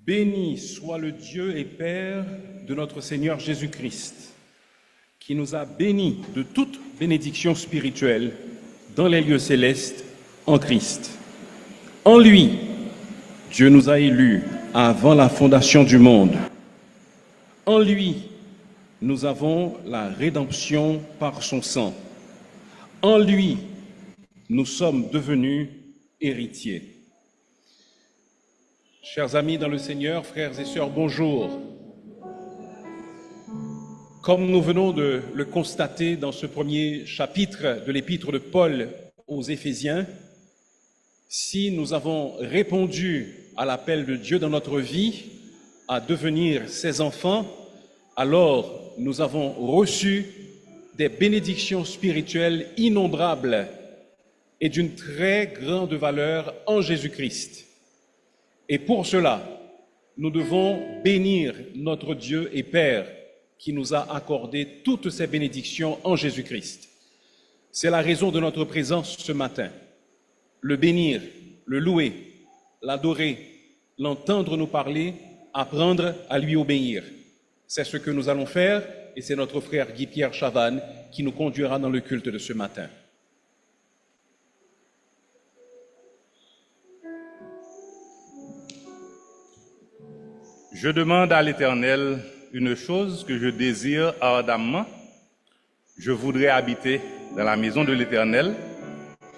Béni soit le Dieu et Père de notre Seigneur Jésus-Christ, qui nous a bénis de toute bénédiction spirituelle dans les lieux célestes en Christ. En lui, Dieu nous a élus avant la fondation du monde. En lui, nous avons la rédemption par son sang. En lui, nous sommes devenus héritiers. Chers amis dans le Seigneur, frères et sœurs, bonjour. Comme nous venons de le constater dans ce premier chapitre de l'épître de Paul aux Éphésiens, si nous avons répondu à l'appel de Dieu dans notre vie à devenir ses enfants, alors nous avons reçu des bénédictions spirituelles innombrables et d'une très grande valeur en Jésus-Christ. Et pour cela, nous devons bénir notre Dieu et Père qui nous a accordé toutes ces bénédictions en Jésus-Christ. C'est la raison de notre présence ce matin. Le bénir, le louer, l'adorer, l'entendre nous parler, apprendre à lui obéir. C'est ce que nous allons faire et c'est notre frère Guy-Pierre Chavannes qui nous conduira dans le culte de ce matin. Je demande à l'Éternel une chose que je désire ardemment. Je voudrais habiter dans la maison de l'Éternel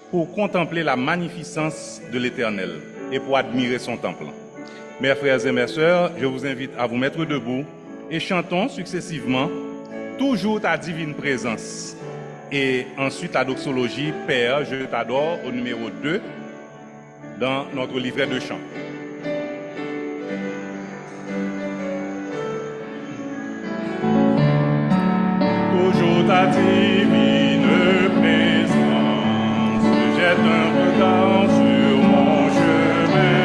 pour contempler la magnificence de l'Éternel et pour admirer son temple. Mes frères et mes sœurs, je vous invite à vous mettre debout et chantons successivement toujours ta divine présence. Et ensuite la doxologie Père, je t'adore au numéro 2 dans notre livret de chants. Toujours ta divine présence jette un regard sur mon chemin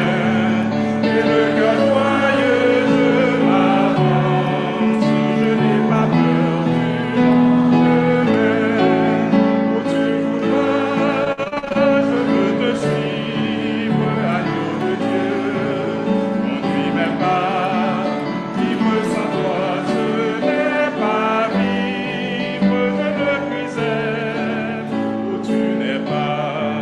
et le cœur joyeux de m'avance. Je n'ai pas peur du lendemain. Où tu voudras, je veux te suivre, agneau de Dieu. Conduis mes pas, vivre sans toi, ce n'est pas vivre. Où tu n'es pas,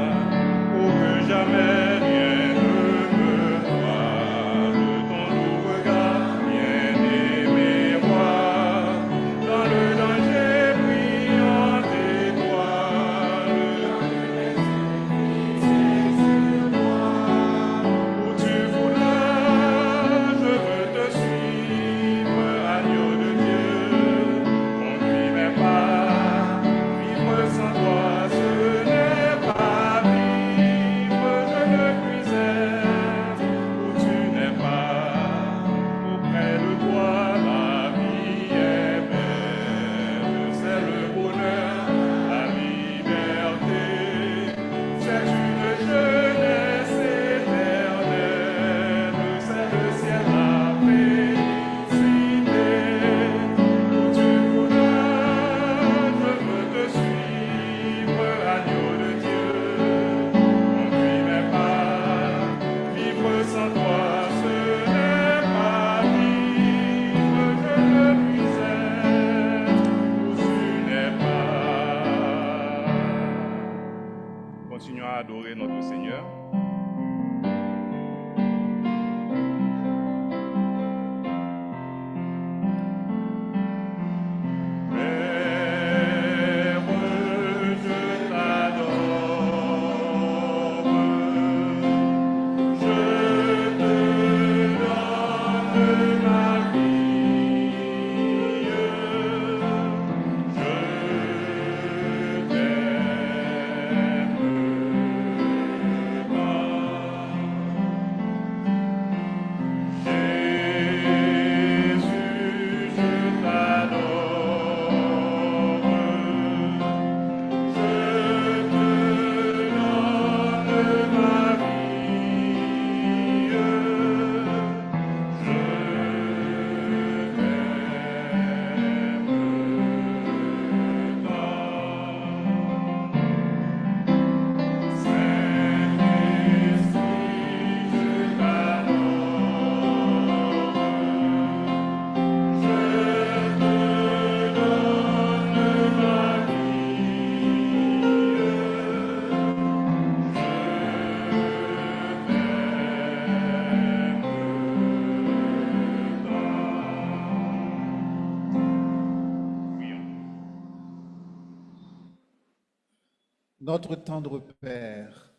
notre tendre Père,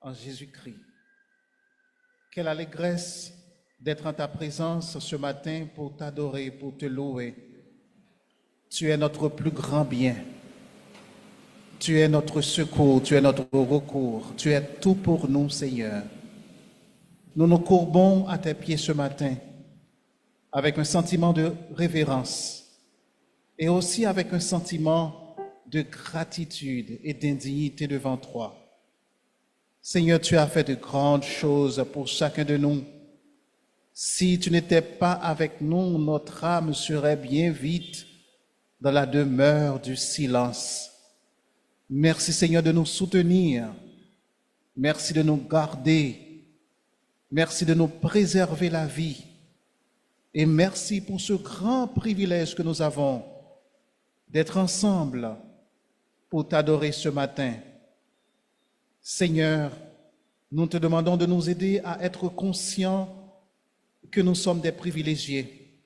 en Jésus-Christ. Quelle allégresse d'être en ta présence ce matin pour t'adorer, pour te louer. Tu es notre plus grand bien. Tu es notre secours, tu es notre recours. Tu es tout pour nous, Seigneur. Nous nous courbons à tes pieds ce matin avec un sentiment de révérence et aussi avec un sentiment de gratitude et d'indignité devant toi. Seigneur, tu as fait de grandes choses pour chacun de nous. Si tu n'étais pas avec nous, notre âme serait bien vite dans la demeure du silence. Merci Seigneur de nous soutenir. Merci de nous garder. Merci de nous préserver la vie. Et merci pour ce grand privilège que nous avons d'être ensemble pour t'adorer ce matin. Seigneur, nous te demandons de nous aider à être conscients que nous sommes des privilégiés.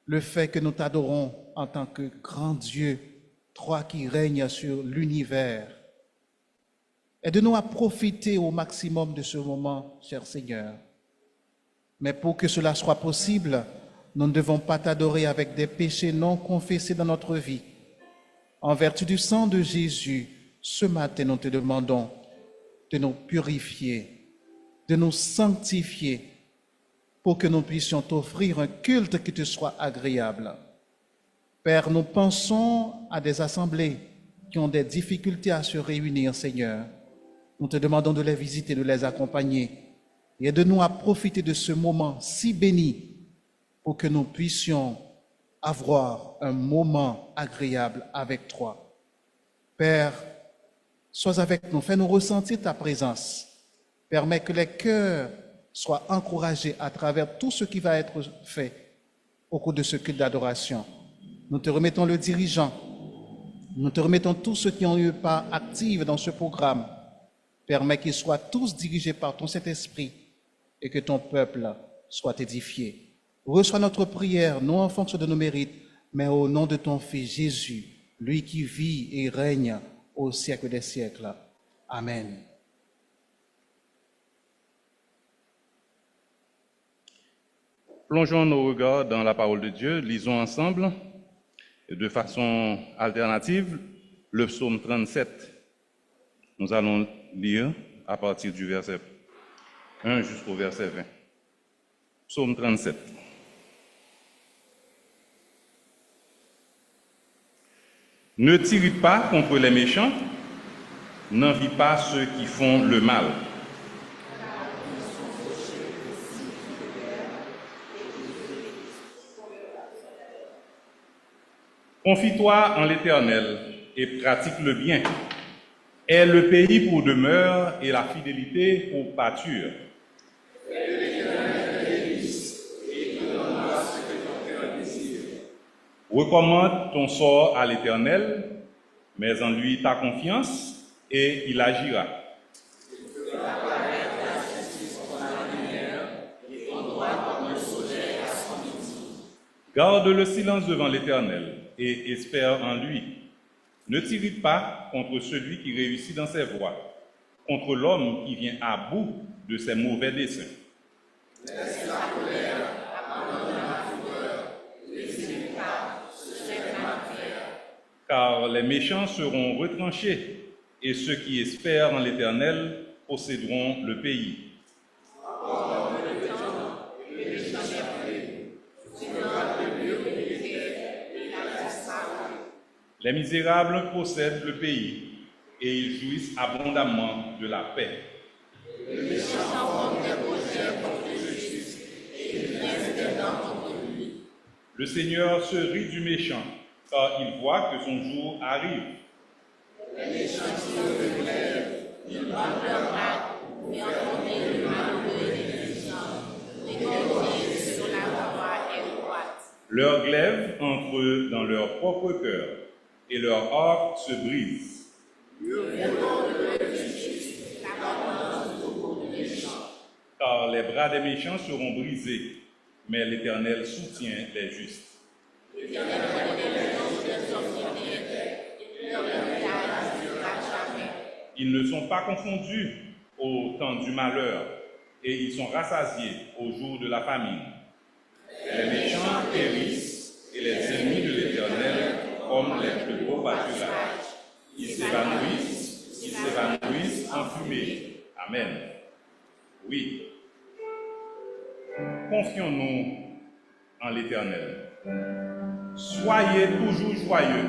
Le fait que nous t'adorons en tant que grand Dieu, toi qui règnes sur l'univers. Aide-nous à profiter au maximum de ce moment, cher Seigneur. Mais pour que cela soit possible, nous ne devons pas t'adorer avec des péchés non confessés dans notre vie. En vertu du sang de Jésus, ce matin, nous te demandons de nous purifier, de nous sanctifier, pour que nous puissions t'offrir un culte qui te soit agréable. Père, nous pensons à des assemblées qui ont des difficultés à se réunir, Seigneur. Nous te demandons de les visiter, de les accompagner et aide-nous à profiter de ce moment si béni pour que nous puissions avoir un moment agréable avec toi. Père, sois avec nous, fais-nous ressentir ta présence. Permets que les cœurs soient encouragés à travers tout ce qui va être fait au cours de ce culte d'adoration. Nous te remettons le dirigeant, nous te remettons tous ceux qui ont eu part active dans ce programme. Permets qu'ils soient tous dirigés par ton Saint-Esprit et que ton peuple soit édifié. Reçois notre prière, non en fonction de nos mérites, mais au nom de ton Fils Jésus, lui qui vit et règne au siècle des siècles. Amen. Plongeons nos regards dans la parole de Dieu, lisons ensemble, et de façon alternative, le psaume 37. Nous allons lire à partir du verset 1 jusqu'au verset 20. Psaume 37. Ne t'irrite pas contre les méchants, n'envie pas ceux qui font le mal. Confie-toi en l'Éternel et pratique le bien. Aie le pays pour demeure et la fidélité pour pâture. Recommande ton sort à l'Éternel, mets en lui ta confiance et il agira. Garde le silence devant l'Éternel et espère en lui. Ne t'irrite pas contre celui qui réussit dans ses voies, contre l'homme qui vient à bout de ses mauvais desseins. Laisse la colère, abandonne la fureur, n'hésite pas, se jette en terre. Car les méchants seront retranchés, et ceux qui espèrent en l'Éternel posséderont le pays. Les misérables possèdent le pays et ils jouissent abondamment de la paix. Les méchants forment des projets contre le juste et ils dressent des dents contre lui. Le Seigneur se rit du méchant car il voit que son jour arrive. Les méchants se relèvent, ils battent leur hâte pour faire tomber le malheureux et les écorner sur la voie étroite. Leur glaive entre dans leur propre cœur. Et leur arc se brise. Car les bras des méchants seront brisés, mais l'Éternel soutient les justes. Ils ne sont pas confondus au temps du malheur, et ils sont rassasiés au jour de la famine. Les méchants périssent, et les ennemis de l'Éternel comme les plus beaux pâturages. Ils s'évanouissent en fumée. Amen. Oui. Confions-nous en l'Éternel. Soyez toujours joyeux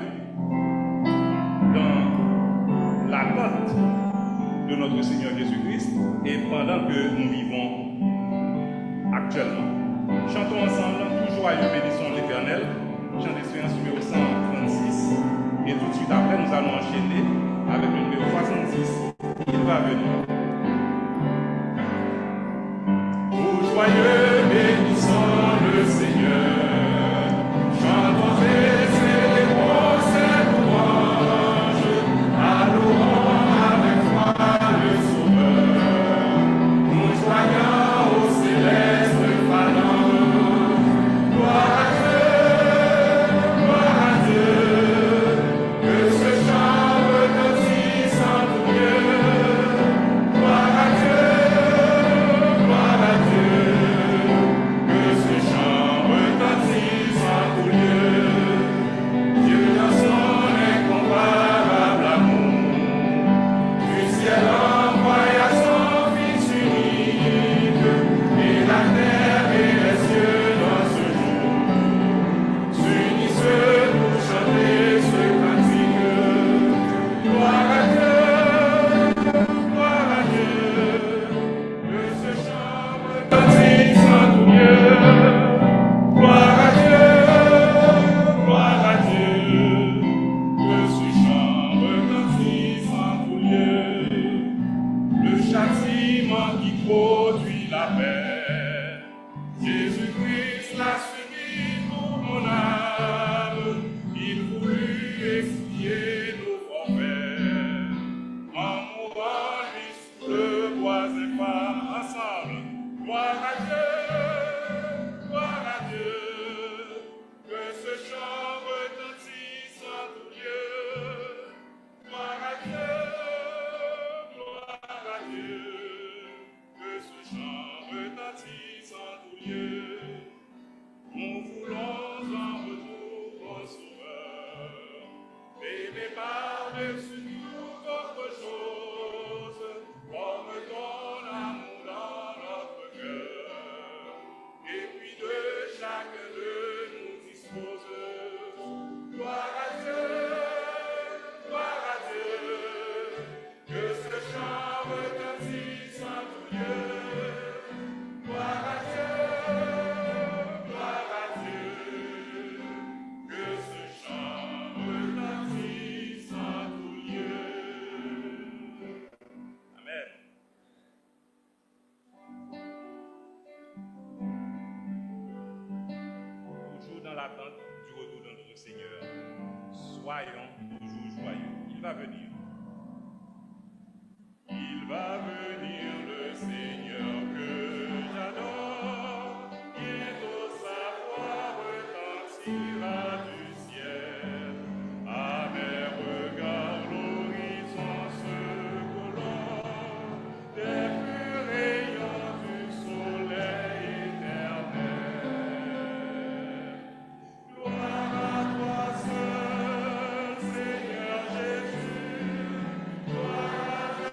dans l'attente de notre Seigneur Jésus-Christ et pendant que nous vivons actuellement. Chantons ensemble, tout joyeux, bénissons l'Éternel. Chant d'expérience numéro 136. Et tout de suite après, nous allons enchaîner avec le numéro 66. Il va venir. Tout joyeux, bénissons le Seigneur. Chantons et célébrons ses louanges. Adorons avec foi le Sauveur. Nous joignons au céleste phalange. Gloire à Dieu, que ce chant retentisse en tout lieu. Gloire à Dieu, que ce chant retentisse en tout lieu. Dieu dans son incomparable amour, du ciel envoya son Fils unique, et la terre et les cieux dans ce jour s'unissent pour chanter ce cantique. Gloire à Dieu, que ce chant retentisse en tout lieu. Gloire à Dieu, que ce chant retentisse en tout lieu. Le châtiment qui produit la paix, Jésus-Christ l'a subi pour mon âme. Il voulut expier nos forfaits, en mourant lui sous le bois infâme. Ensemble, gloire à Dieu, que ce chant retentisse en tout lieu. Gloire à Dieu, que ce chant retentisse en tout lieu. Nous voulons en retour au Sauveur, aimé par-dessus toute autre chose, comme ton amour dans notre cœur, et puis de chacun de nous dispose. Gloire à Dieu, que ce chant retentisse en tout lieu. Gloire à Dieu, que ce chant retentisse en tout lieu. Amen. Toujours dans l'attente du retour de notre Seigneur, soyons toujours joyeux. Il va venir. Il va venir le Seigneur que j'adore. Bientôt sa voix retentira du ciel. À mes regards l'horizon se colore des purs rayons du soleil éternel. Gloire à toi seul, Seigneur Jésus. Gloire à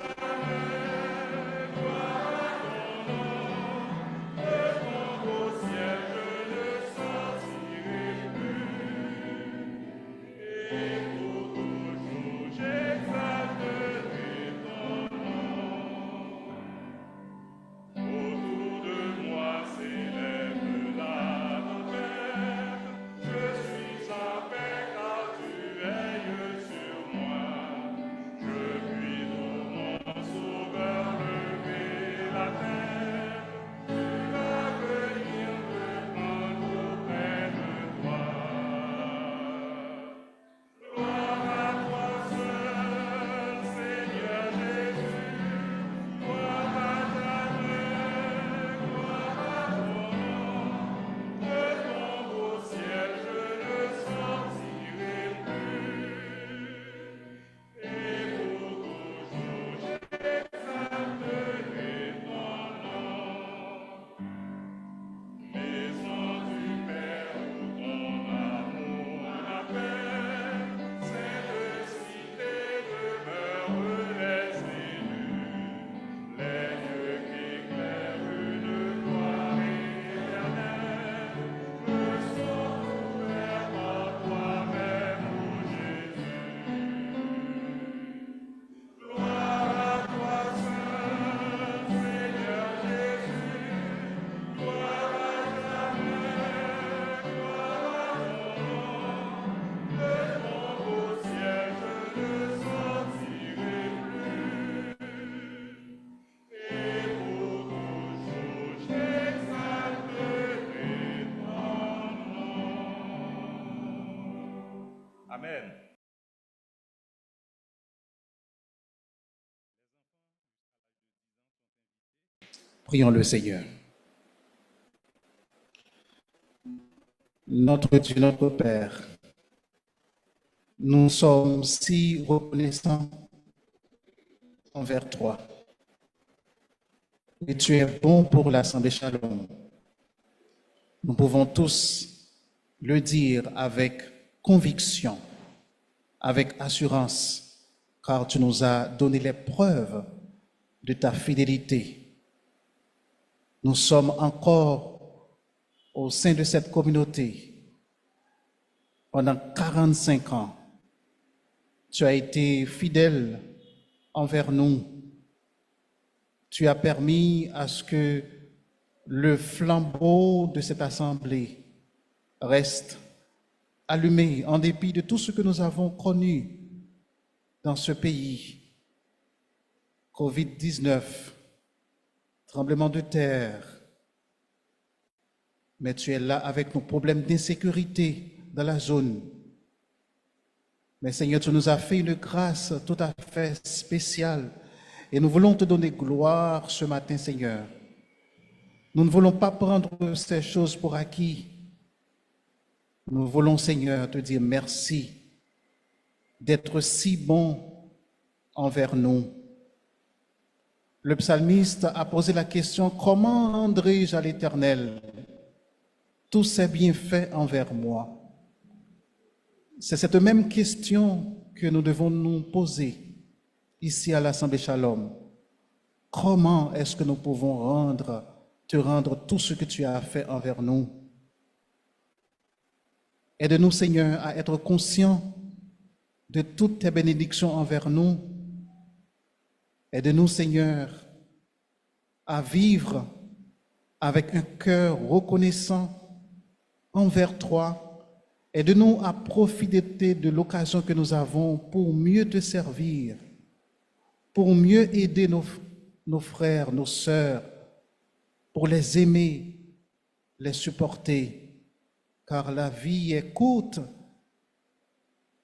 ton nom, de ton beau ciel je ne sortirai plus. Amen. Prions le Seigneur. Notre Dieu, notre Père, nous sommes si reconnaissants envers toi. Et tu es bon pour l'Assemblée Shalom. Nous pouvons tous le dire avec conviction, avec assurance, car tu nous as donné les preuves de ta fidélité. Nous sommes encore au sein de cette communauté. Pendant 45 ans, tu as été fidèle envers nous. Tu as permis à ce que le flambeau de cette assemblée reste allumé en dépit de tout ce que nous avons connu dans ce pays. Covid-19, tremblement de terre, mais tu es là avec nos problèmes d'insécurité dans la zone. Mais Seigneur, tu nous as fait une grâce tout à fait spéciale et nous voulons te donner gloire ce matin, Seigneur. Nous ne voulons pas prendre ces choses pour acquis. Nous voulons, Seigneur, te dire merci d'être si bon envers nous. Le psalmiste a posé la question, comment rendrai-je à l'Éternel tous ses bienfaits envers moi? C'est cette même question que nous devons nous poser ici à l'Assemblée Shalom. Comment est-ce que nous pouvons te rendre tout ce que tu as fait envers nous? Aide-nous, Seigneur, à être conscients de toutes tes bénédictions envers nous. Aide-nous, Seigneur, à vivre avec un cœur reconnaissant envers toi. Aide-nous à profiter de l'occasion que nous avons pour mieux te servir, pour mieux aider nos frères, nos sœurs, pour les aimer, les supporter. Car la vie est courte.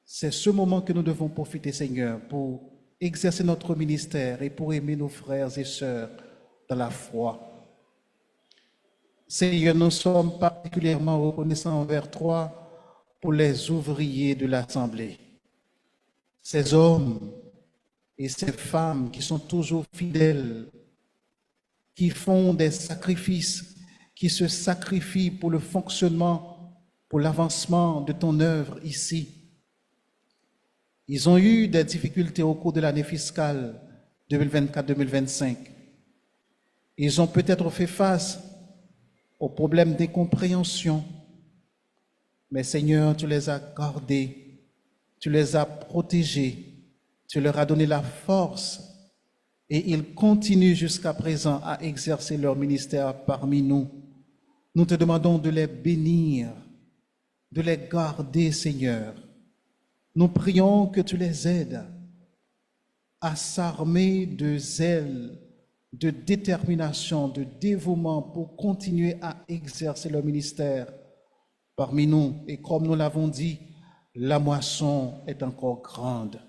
C'est ce moment que nous devons profiter, Seigneur, pour exercer notre ministère et pour aimer nos frères et sœurs dans la foi. Seigneur, nous sommes particulièrement reconnaissants envers toi pour les ouvriers de l'Assemblée. Ces hommes et ces femmes qui sont toujours fidèles, qui font des sacrifices, qui se sacrifient pour le fonctionnement, pour l'avancement de ton œuvre ici. Ils ont eu des difficultés au cours de l'année fiscale 2024-2025. Ils ont peut-être fait face aux problèmes d'incompréhension. Mais Seigneur, tu les as gardés, tu les as protégés, tu leur as donné la force et ils continuent jusqu'à présent à exercer leur ministère parmi nous. Nous te demandons de les bénir, de les garder, Seigneur. Nous prions que tu les aides à s'armer de zèle, de détermination, de dévouement pour continuer à exercer leur ministère parmi nous. Et comme nous l'avons dit, la moisson est encore grande.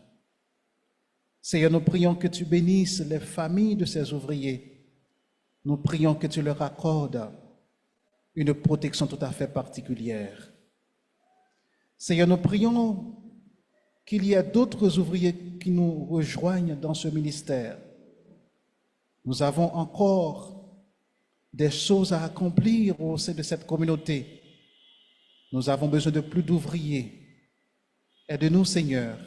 Seigneur, nous prions que tu bénisses les familles de ces ouvriers. Nous prions que tu leur accordes une protection tout à fait particulière. Seigneur, nous prions qu'il y ait d'autres ouvriers qui nous rejoignent dans ce ministère. Nous avons encore des choses à accomplir au sein de cette communauté. Nous avons besoin de plus d'ouvriers. Aide-nous, Seigneur,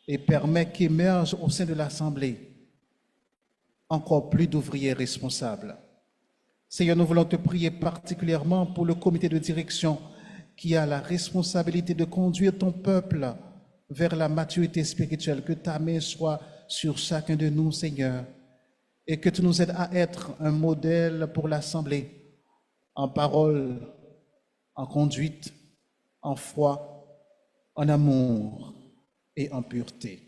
et permets qu'émerge au sein de l'Assemblée encore plus d'ouvriers responsables. Seigneur, nous voulons te prier particulièrement pour le comité de direction qui a la responsabilité de conduire ton peuple vers la maturité spirituelle. Que ta main soit sur chacun de nous, Seigneur, et que tu nous aides à être un modèle pour l'Assemblée, en parole, en conduite, en foi, en amour et en pureté.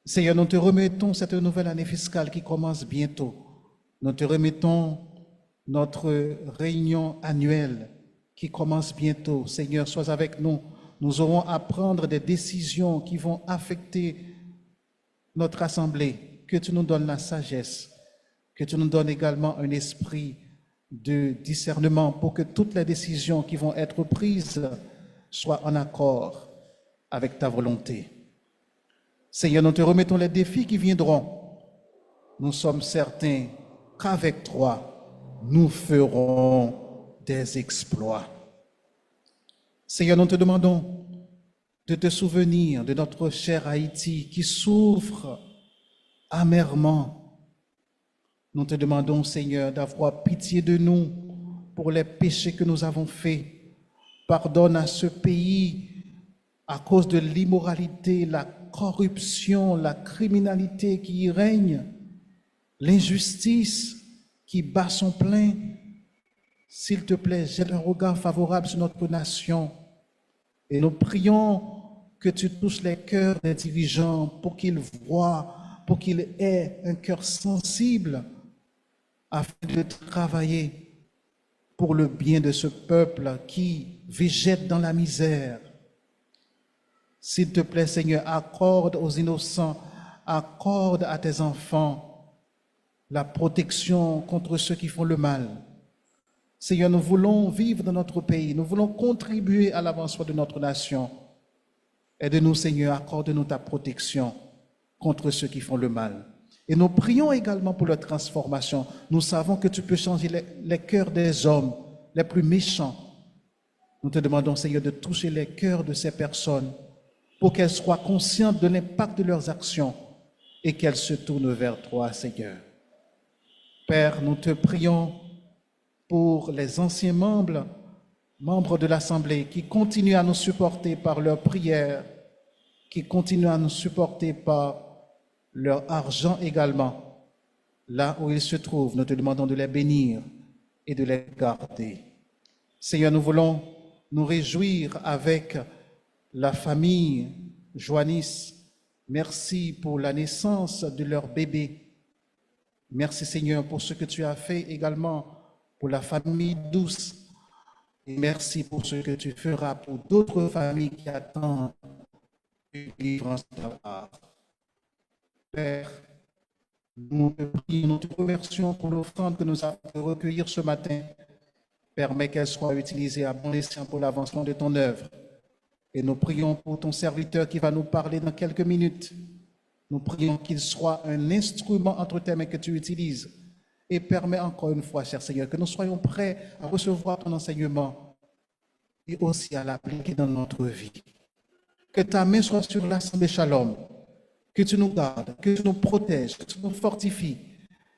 Seigneur, nous te remettons cette nouvelle année fiscale qui commence bientôt. Nous te remettons notre réunion annuelle qui commence bientôt. Seigneur, sois avec nous. nous aurons à prendre des décisions qui vont affecter notre assemblée, que tu nous donnes la sagesse, que tu nous donnes également un esprit de discernement pour que toutes les décisions qui vont être prises soient en accord avec ta volonté. Seigneur, nous te remettons les défis qui viendront. Nous sommes certains qu'avec toi, nous ferons des exploits. Seigneur, nous te demandons de te souvenir de notre cher Haïti qui souffre amèrement. Nous te demandons, Seigneur, d'avoir pitié de nous pour les péchés que nous avons faits. Pardonne à ce pays à cause de l'immoralité, la corruption, la criminalité qui y règne, l'injustice qui bat son plein. S'il te plaît, jette un regard favorable sur notre nation et nous prions que tu touches les cœurs des dirigeants pour qu'ils voient, pour qu'ils aient un cœur sensible afin de travailler pour le bien de ce peuple qui végète dans la misère. S'il te plaît, Seigneur, accorde aux innocents, accorde à tes enfants la protection contre ceux qui font le mal. Seigneur, nous voulons vivre dans notre pays, nous voulons contribuer à l'avancement de notre nation. Aide-nous, Seigneur, accorde-nous ta protection contre ceux qui font le mal. Et nous prions également pour leur transformation. Nous savons que tu peux changer les cœurs des hommes les plus méchants. Nous te demandons, Seigneur, de toucher les cœurs de ces personnes pour qu'elles soient conscientes de l'impact de leurs actions et qu'elles se tournent vers toi, Seigneur. Père, nous te prions pour les anciens membres de l'Assemblée qui continuent à nous supporter par leurs prières, qui continuent à nous supporter par leur argent également. Là où ils se trouvent, nous te demandons de les bénir et de les garder. Seigneur, nous voulons nous réjouir avec la famille Joannis. Merci pour la naissance de leur bébé. Merci, Seigneur, pour ce que tu as fait également pour la famille Douce. Et merci pour ce que tu feras pour d'autres familles qui attendent une délivrance de ta part. Père, nous te prions, nous te remercions pour l'offrande que nous avons pu recueillir ce matin. Permets qu'elle soit utilisée à bon escient pour l'avancement de ton œuvre. Et nous prions pour ton serviteur qui va nous parler dans quelques minutes. Nous prions qu'il soit un instrument entre tes mains que tu utilises. Et permets encore une fois, cher Seigneur, que nous soyons prêts à recevoir ton enseignement et aussi à l'appliquer dans notre vie. Que ta main soit sur l'Assemblée Shalom, que tu nous gardes, que tu nous protèges, que tu nous fortifies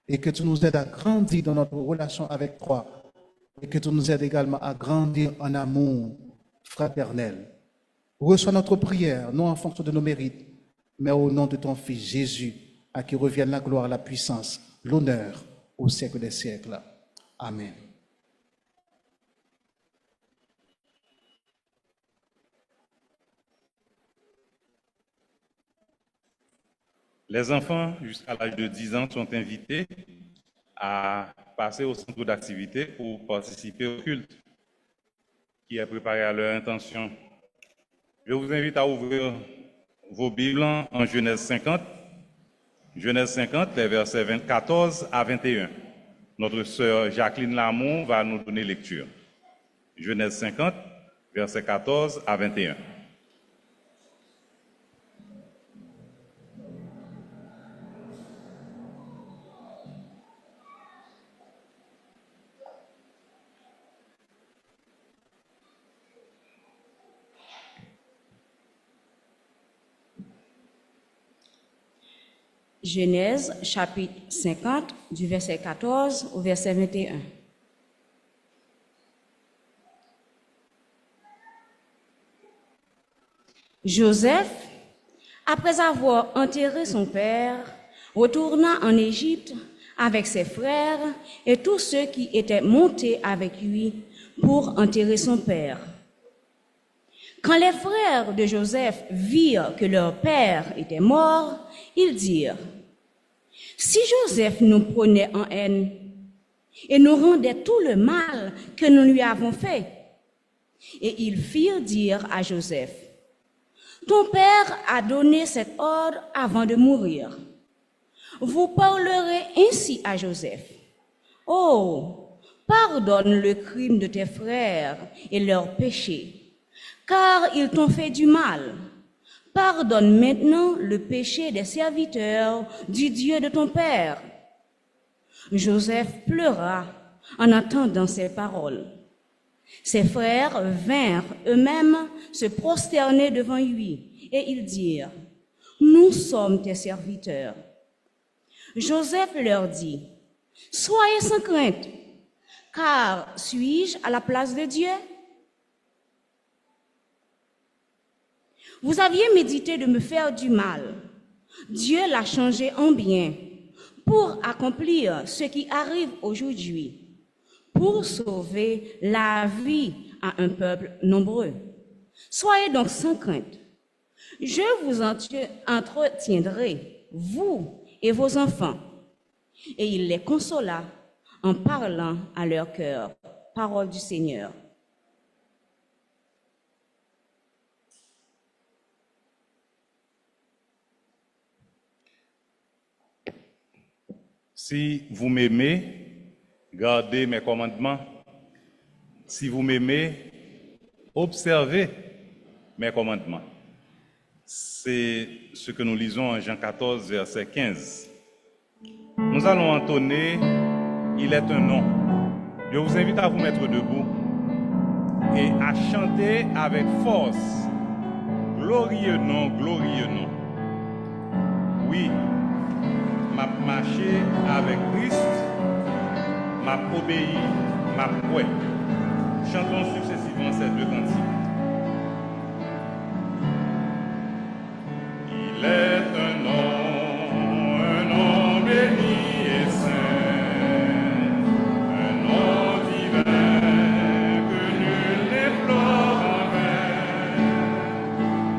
et que tu nous aides à grandir dans notre relation avec toi et que tu nous aides également à grandir en amour fraternel. Reçois notre prière, non en fonction de nos mérites, mais au nom de ton Fils Jésus, à qui revienne la gloire, la puissance, l'honneur au siècle des siècles. Amen. Les enfants jusqu'à l'âge de 10 ans sont invités à passer au centre d'activité pour participer au culte qui est préparé à leur intention. Je vous invite à ouvrir vos Bibles en Genèse 50. Genèse 50, les versets 14 à 21. Notre sœur Jacqueline Lamont va nous donner lecture. Genèse 50, versets 14 à 21. Genèse chapitre 50 du verset 14 au verset 21. Joseph, après avoir enterré son père, retourna en Égypte avec ses frères et tous ceux qui étaient montés avec lui pour enterrer son père. Quand les frères de Joseph virent que leur père était mort, ils dirent: si Joseph nous prenait en haine et nous rendait tout le mal que nous lui avons fait, Et ils firent dire à Joseph, « Ton père a donné cet ordre avant de mourir. Vous parlerez ainsi à Joseph. Oh, pardonne le crime de tes frères et leurs péchés, car ils t'ont fait du mal. Pardonne maintenant le péché des serviteurs du Dieu de ton père. » Joseph pleura en entendant ces paroles. Ses frères vinrent eux-mêmes se prosterner devant lui, et ils dirent, « Nous sommes tes serviteurs. » Joseph leur dit, « Soyez sans crainte, car suis-je à la place de Dieu? Vous aviez médité de me faire du mal. Dieu l'a changé en bien pour accomplir ce qui arrive aujourd'hui, pour sauver la vie à un peuple nombreux. Soyez donc sans crainte. Je vous entretiendrai, vous et vos enfants. » Et il les consola en parlant à leur cœur. Parole du Seigneur. Si vous m'aimez, gardez mes commandements. Si vous m'aimez, observez mes commandements. C'est ce que nous lisons en Jean 14, verset 15. Nous allons entonner « Il est un nom ». Je vous invite à vous mettre debout et à chanter avec force « Glorieux nom, glorieux nom ». Oui, m'a marché avec Christ, m'a obéi, m'a prêt. Chantons successivement ces deux cantiques. Il est un nom béni et saint, un nom divin que nul n'implore en vain.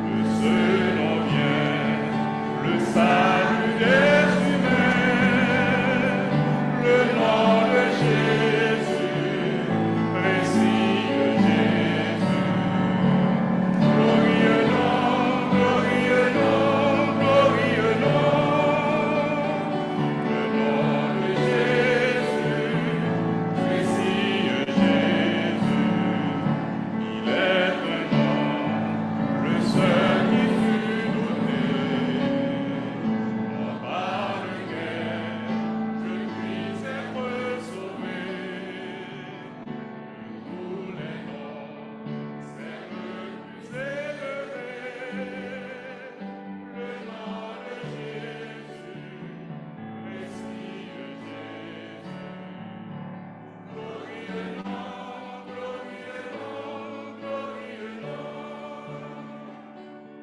De ce nom vient le salut des humains, le nom de Jésus, précieux Jésus. Glorieux nom, glorieux nom, glorieux nom. Le nom de Jésus, précieux Jésus. Il est un nom, le seul qui fut donné. Moi par lequel je puis être sauvé. De tous les noms, c'est le plus élevé. Le nom de Jésus, précieux Jésus. Glorieux nom, glorieux nom, glorieux nom.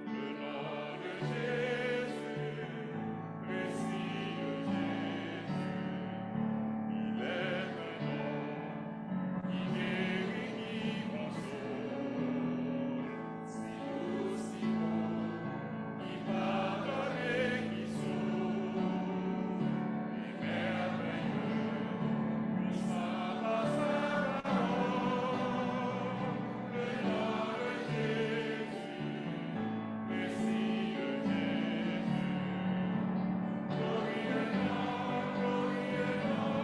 Le nom de Jésus, précieux Jésus. Il est un nom qui guérit, qui console, si doux, si beau, qui pardonne et qui sauve, et merveilleux, puissant par sa parole. Le nom de Jésus, précieux Jésus. Glorieux nom, glorieux nom,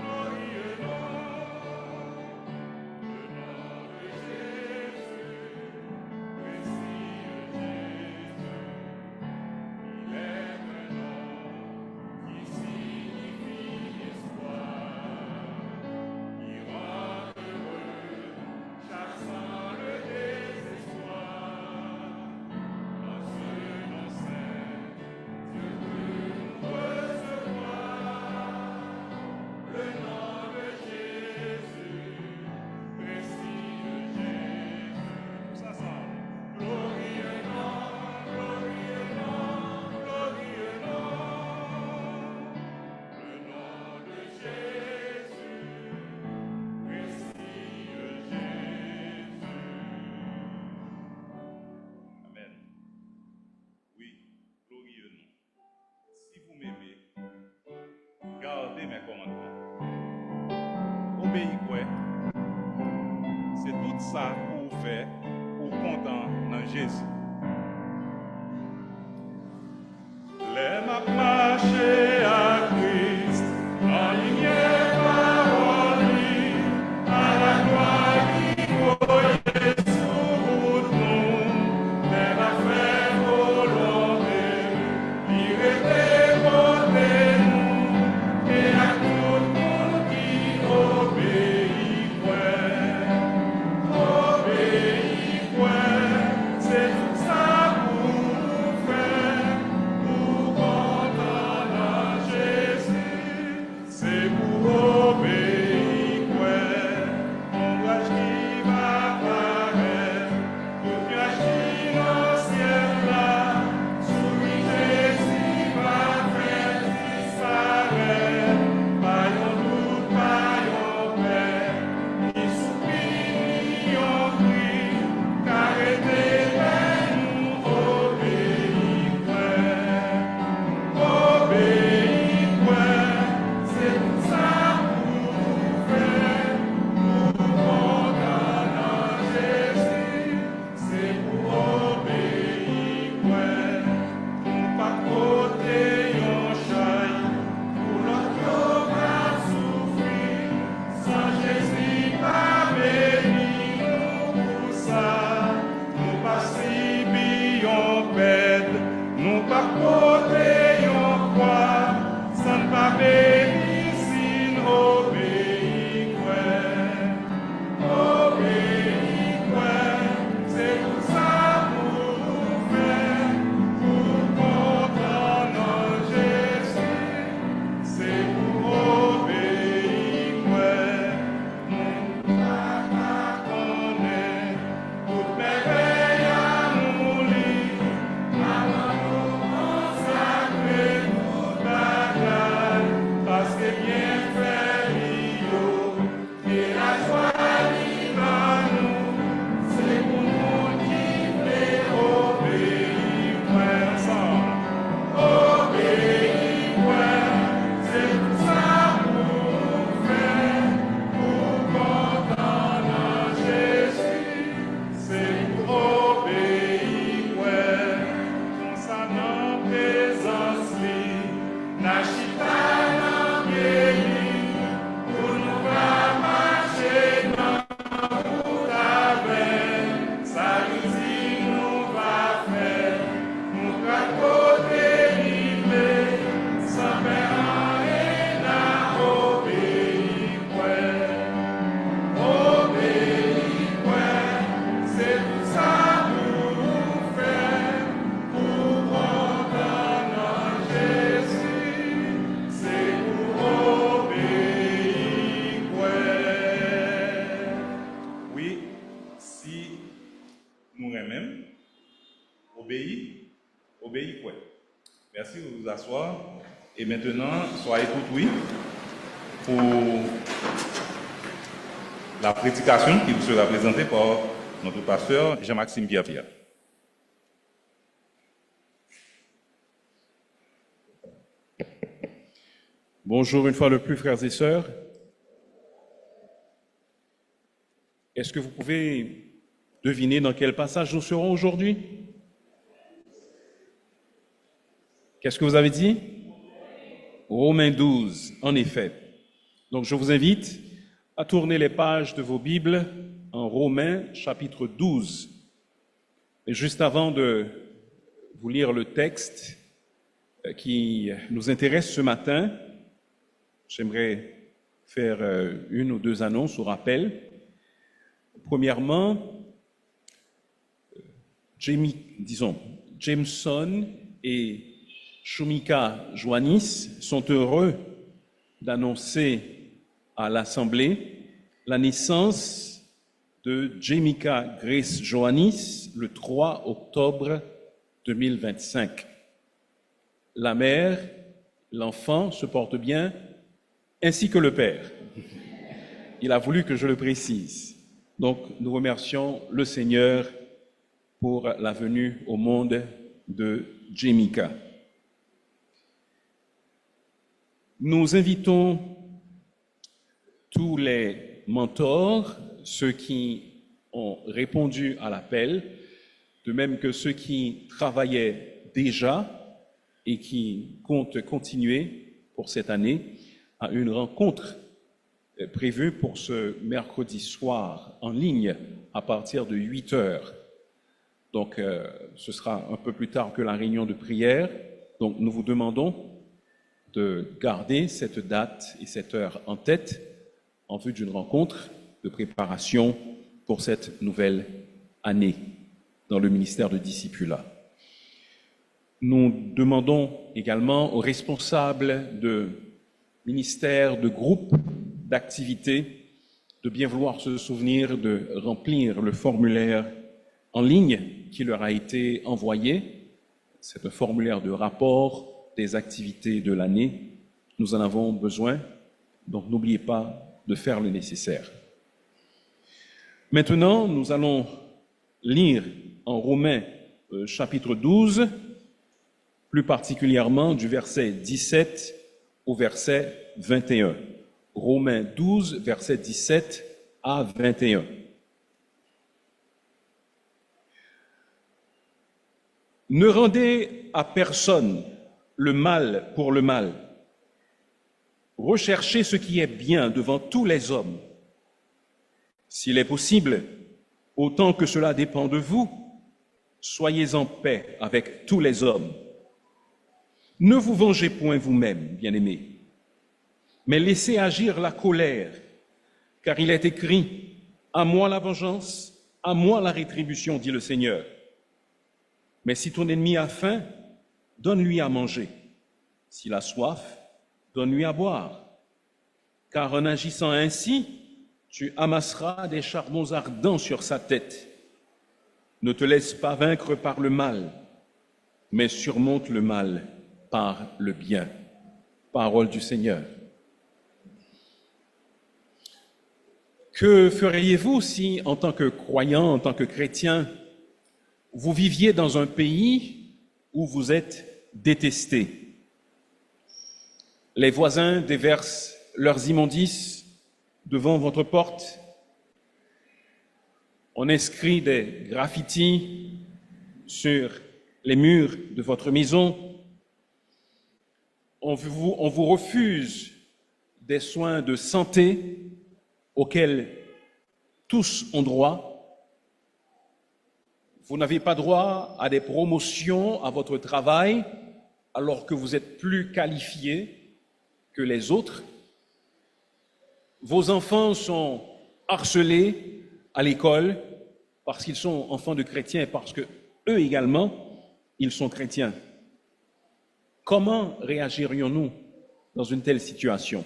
glorieux nom. Le nom de Jésus, précieux Jésus. Il est un nom qui signifie espoir, qui rend heureux chaque sans le désespoir. Dans ce nom saint, Dieu veut nous recevoir. Le nom de Jésus, précieux Jésus. Tous ensemble. Glorieux nom, glorieux nom, glorieux nom. Le nom de Jésus, précieux Jésus. Amen. Oui, glorieux nom. Si vous m'aimez, gardez mes commandements. Obéis quoi? C'est tout ça pour vous fait pour content dans Jésus. Les m'a marché à Christ, en lumière parole, à la gloire qui voyait sur nous, les m'a fait volonté, l'irrété porté nous, et à tout le monde qui obéit, c'est tout ça pour faire, pour content dans Jésus, c'est pour obéir, on va qui va paraître, tout qui dans le ciel là, soumis Jésus va faire disparaître, paillons doute, paillons paix, qui soupire, qui en crie, car nous obéir, c'est tout ça pour faire, pour content dans Jésus, c'est pour obéir, pour pas côté yon chai, pour l'autre va souffrir, sans Jésus pas béni nous pour ça, nous pas si bien bête, nous pas côté yon quoi, sans pas béni si nous obéir, c'est tout ça pour faire, pour content dans Jésus, c'est pour obéir, nous pas connaître, toute merveille à nous lire, avant nous consacrer toute la grâce, parce que bien fait l'io, et la joie libre à nous, c'est pour nous qui voulons obéir, ensemble. Obéir, c'est tout ça pour faire, pour content dans Jésus, c'est pour obéir, comme ça dans présence li, n'achita dans pied pour nous pas marcher dans route avec, ça nous dit nous va faire, nous pas côté livré, sans faire rien à obéir, c'est tout ça pour faire, pour content dans Jésus, c'est pour obéir, oui, si nous même obéir quoi. Merci de vous asseoir. Et maintenant, soyez tout oui pour la prédication qui vous sera présentée par notre pasteur Jean-Maxime Pierre. Bonjour une fois de plus, frères et sœurs. Est-ce que vous pouvez deviner dans quel passage nous serons aujourd'hui? Qu'est-ce que vous avez dit? Romains 12, en effet. Donc je vous invite à tourner les pages de vos Bibles en Romains chapitre 12. Et juste avant de vous lire le texte qui nous intéresse ce matin, j'aimerais faire une ou deux annonces ou rappels. Premièrement, Jameson et Shumika Joannis sont heureux d'annoncer à l'Assemblée la naissance de Jamika Grace Joannis le 3 octobre 2025. La mère, l'enfant se portent bien, ainsi que le père. Il a voulu que je le précise. Donc, nous remercions le Seigneur pour la venue au monde de Jamika. Nous invitons tous les mentors, ceux qui ont répondu à l'appel, de même que ceux qui travaillaient déjà et qui comptent continuer pour cette année à une rencontre prévue pour ce mercredi soir en ligne à partir de 8 heures. Donc, ce sera un peu plus tard que la réunion de prière. Donc, nous vous demandons de garder cette date et cette heure en tête en vue d'une rencontre de préparation pour cette nouvelle année dans le ministère de discipulat. Nous demandons également aux responsables de ministères, de groupes, d'activités, de bien vouloir se souvenir de remplir le formulaire en ligne qui leur a été envoyé. C'est un formulaire de rapport des activités de l'année. Nous en avons besoin, donc n'oubliez pas de faire le nécessaire. Maintenant, nous allons lire en Romains chapitre 12, plus particulièrement du verset 17 au verset 21. Romains 12, verset 17 à 21. Ne rendez à personne le mal pour le mal. Recherchez ce qui est bien devant tous les hommes. S'il est possible, autant que cela dépend de vous, soyez en paix avec tous les hommes. Ne vous vengez point vous-même, bien-aimés, mais laissez agir la colère, car il est écrit « À moi la vengeance, à moi la rétribution, dit le Seigneur. Mais si ton ennemi a faim, donne-lui à manger. S'il a soif, donne-lui à boire. Car en agissant ainsi, tu amasseras des charbons ardents sur sa tête. Ne te laisse pas vaincre par le mal, mais surmonte le mal par le bien. » Parole du Seigneur. Que feriez-vous si, en tant que croyant, en tant que chrétien, vous viviez dans un pays où vous êtes détesté? Les voisins déversent leurs immondices devant votre porte. On inscrit des graffitis sur les murs de votre maison. On vous refuse des soins de santé auxquels tous ont droit. Vous n'avez pas droit à des promotions à votre travail alors que vous êtes plus qualifié que les autres. Vos enfants sont harcelés à l'école parce qu'ils sont enfants de chrétiens et parce que eux également, ils sont chrétiens. Comment réagirions-nous dans une telle situation?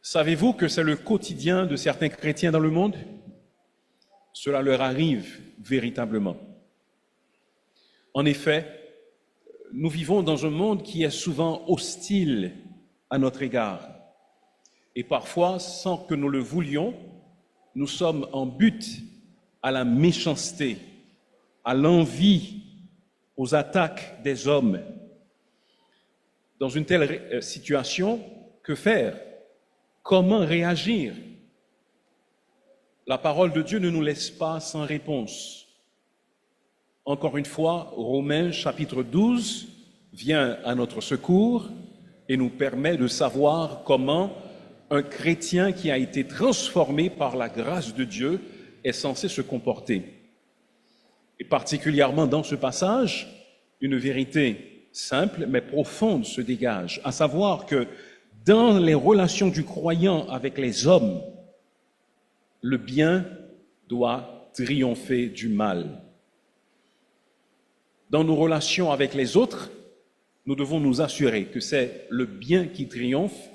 Savez-vous que c'est le quotidien de certains chrétiens dans le monde? Cela leur arrive véritablement. En effet, nous vivons dans un monde qui est souvent hostile à notre égard. Et parfois, sans que nous le voulions, nous sommes en butte à la méchanceté, à l'envie, aux attaques des hommes. Dans une telle situation, que faire? Comment réagir? La parole de Dieu ne nous laisse pas sans réponse. Encore une fois, Romains chapitre 12 vient à notre secours et nous permet de savoir comment un chrétien qui a été transformé par la grâce de Dieu est censé se comporter. Et particulièrement dans ce passage, une vérité simple mais profonde se dégage, à savoir que dans les relations du croyant avec les hommes, le bien doit triompher du mal. Dans nos relations avec les autres, nous devons nous assurer que c'est le bien qui triomphe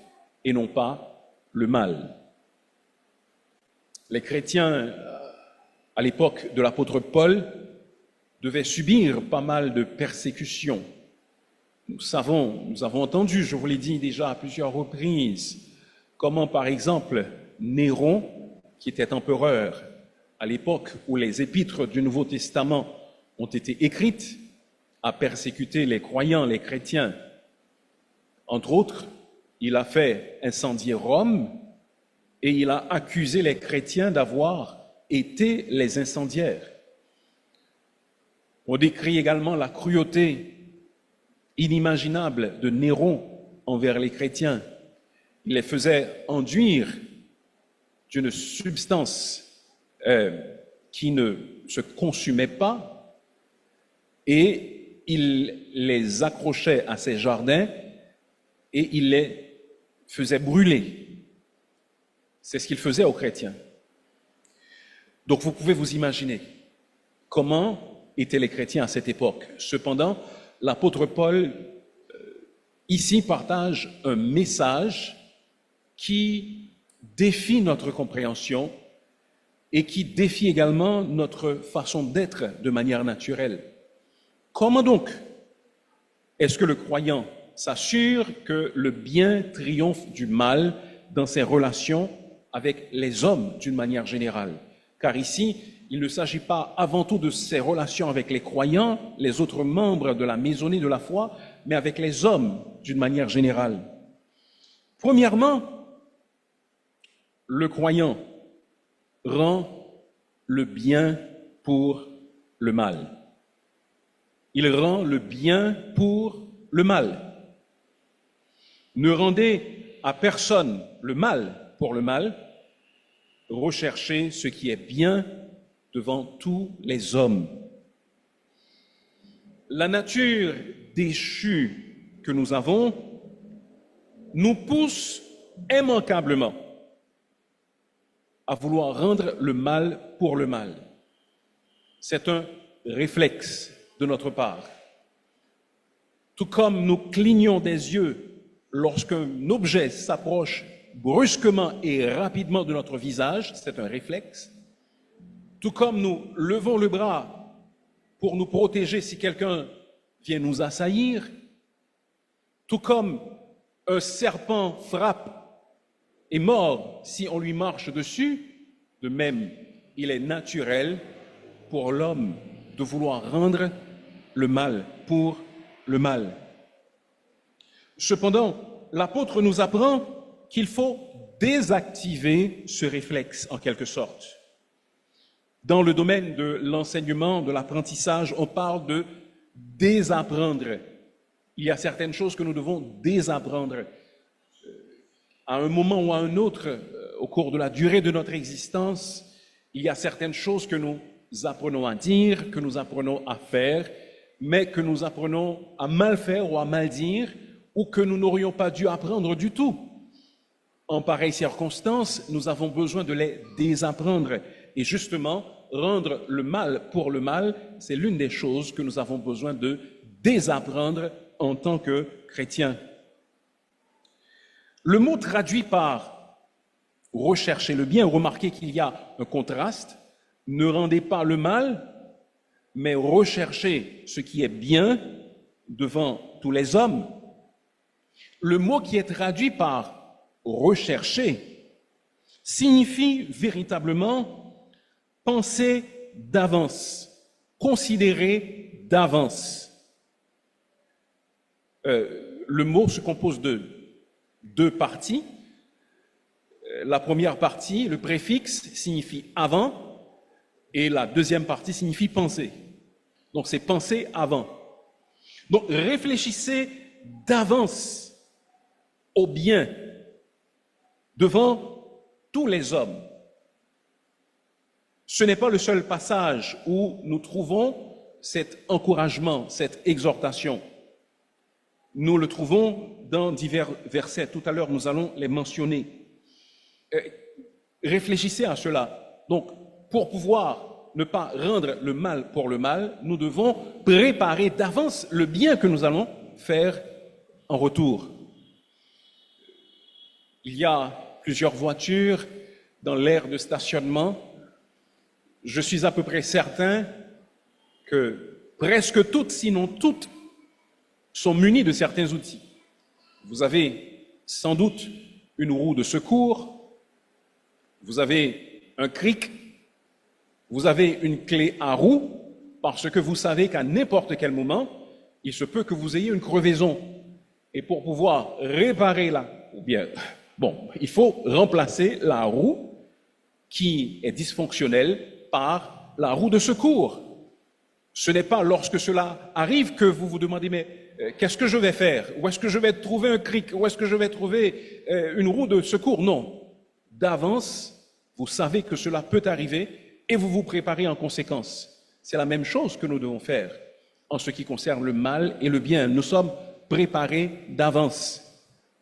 et non pas le mal. Les chrétiens, à l'époque de l'apôtre Paul, devaient subir pas mal de persécutions. Nous avons entendu, je vous l'ai dit déjà à plusieurs reprises, comment par exemple Néron, qui était empereur à l'époque où les épîtres du Nouveau Testament ont été écrites, a persécuté les croyants, les chrétiens. Entre autres, il a fait incendier Rome et il a accusé les chrétiens d'avoir été les incendiaires. On décrit également la cruauté inimaginable de Néron envers les chrétiens. Il les faisait enduire d'une substance qui ne se consumait pas et il les accrochait à ses jardins et il les faisait brûler. C'est ce qu'il faisait aux chrétiens. Donc vous pouvez vous imaginer comment étaient les chrétiens à cette époque. Cependant, l'apôtre Paul ici partage un message qui défie notre compréhension et qui défie également notre façon d'être de manière naturelle. Comment donc est-ce que le croyant s'assure que le bien triomphe du mal dans ses relations avec les hommes d'une manière générale? Car ici, il ne s'agit pas avant tout de ses relations avec les croyants, les autres membres de la maisonnée de la foi, mais avec les hommes d'une manière générale. Premièrement, le croyant rend le bien pour le mal. Il rend le bien pour le mal. Ne rendez à personne le mal pour le mal, recherchez ce qui est bien devant tous les hommes. La nature déchue que nous avons nous pousse immanquablement à vouloir rendre le mal pour le mal. C'est un réflexe de notre part. Tout comme nous clignons des yeux lorsqu'un objet s'approche brusquement et rapidement de notre visage, c'est un réflexe. Tout comme nous levons le bras pour nous protéger si quelqu'un vient nous assaillir, tout comme un serpent frappe et mord si on lui marche dessus, de même, il est naturel pour l'homme de vouloir rendre le mal pour le mal. Cependant, l'apôtre nous apprend qu'il faut désactiver ce réflexe en quelque sorte. Dans le domaine de l'enseignement, de l'apprentissage, on parle de désapprendre. Il y a certaines choses que nous devons désapprendre. À un moment ou à un autre, au cours de la durée de notre existence, il y a certaines choses que nous apprenons à dire, que nous apprenons à faire, mais que nous apprenons à mal faire ou à mal dire, ou que nous n'aurions pas dû apprendre du tout. En pareilles circonstances, nous avons besoin de les désapprendre. Et justement, rendre le mal pour le mal, c'est l'une des choses que nous avons besoin de désapprendre en tant que chrétiens. Le mot traduit par « rechercher le bien », remarquez qu'il y a un contraste, ne rendez pas le mal, mais recherchez ce qui est bien devant tous les hommes. Le mot qui est traduit par « rechercher » signifie véritablement penser d'avance, considérer d'avance. Le mot se compose de deux parties. La première partie, le préfixe, signifie « avant » et la deuxième partie signifie « penser ». Donc c'est « penser avant ». Donc réfléchissez d'avance au bien devant tous les hommes. Ce n'est pas le seul passage où nous trouvons cet encouragement, cette exhortation. Nous le trouvons dans divers versets. Tout à l'heure, nous allons les mentionner. Réfléchissez à cela. Donc, pour pouvoir ne pas rendre le mal pour le mal, nous devons préparer d'avance le bien que nous allons faire en retour. Il y a plusieurs voitures dans l'aire de stationnement. Je suis à peu près certain que presque toutes, sinon toutes, sont munies de certains outils. Vous avez sans doute une roue de secours, vous avez un cric, vous avez une clé à roue, parce que vous savez qu'à n'importe quel moment, il se peut que vous ayez une crevaison. Et pour pouvoir réparer il faut remplacer la roue qui est dysfonctionnel par la roue de secours. Ce n'est pas lorsque cela arrive que vous vous demandez, mais qu'est-ce que je vais faire? Où est-ce que je vais trouver un cric? Où est-ce que je vais trouver une roue de secours? Non. D'avance, vous savez que cela peut arriver et vous vous préparez en conséquence. C'est la même chose que nous devons faire en ce qui concerne le mal et le bien. Nous sommes préparés d'avance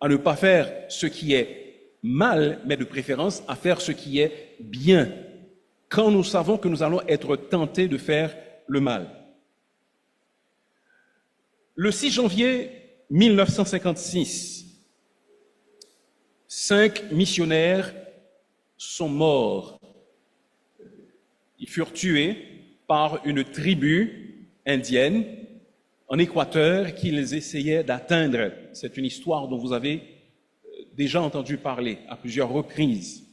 à ne pas faire ce qui est mal, mais de préférence à faire ce qui est bien, quand nous savons que nous allons être tentés de faire le mal. Le 6 janvier 1956, 5 missionnaires sont morts. Ils furent tués par une tribu indienne en Équateur qu'ils essayaient d'atteindre. C'est une histoire dont vous avez déjà entendu parler à plusieurs reprises.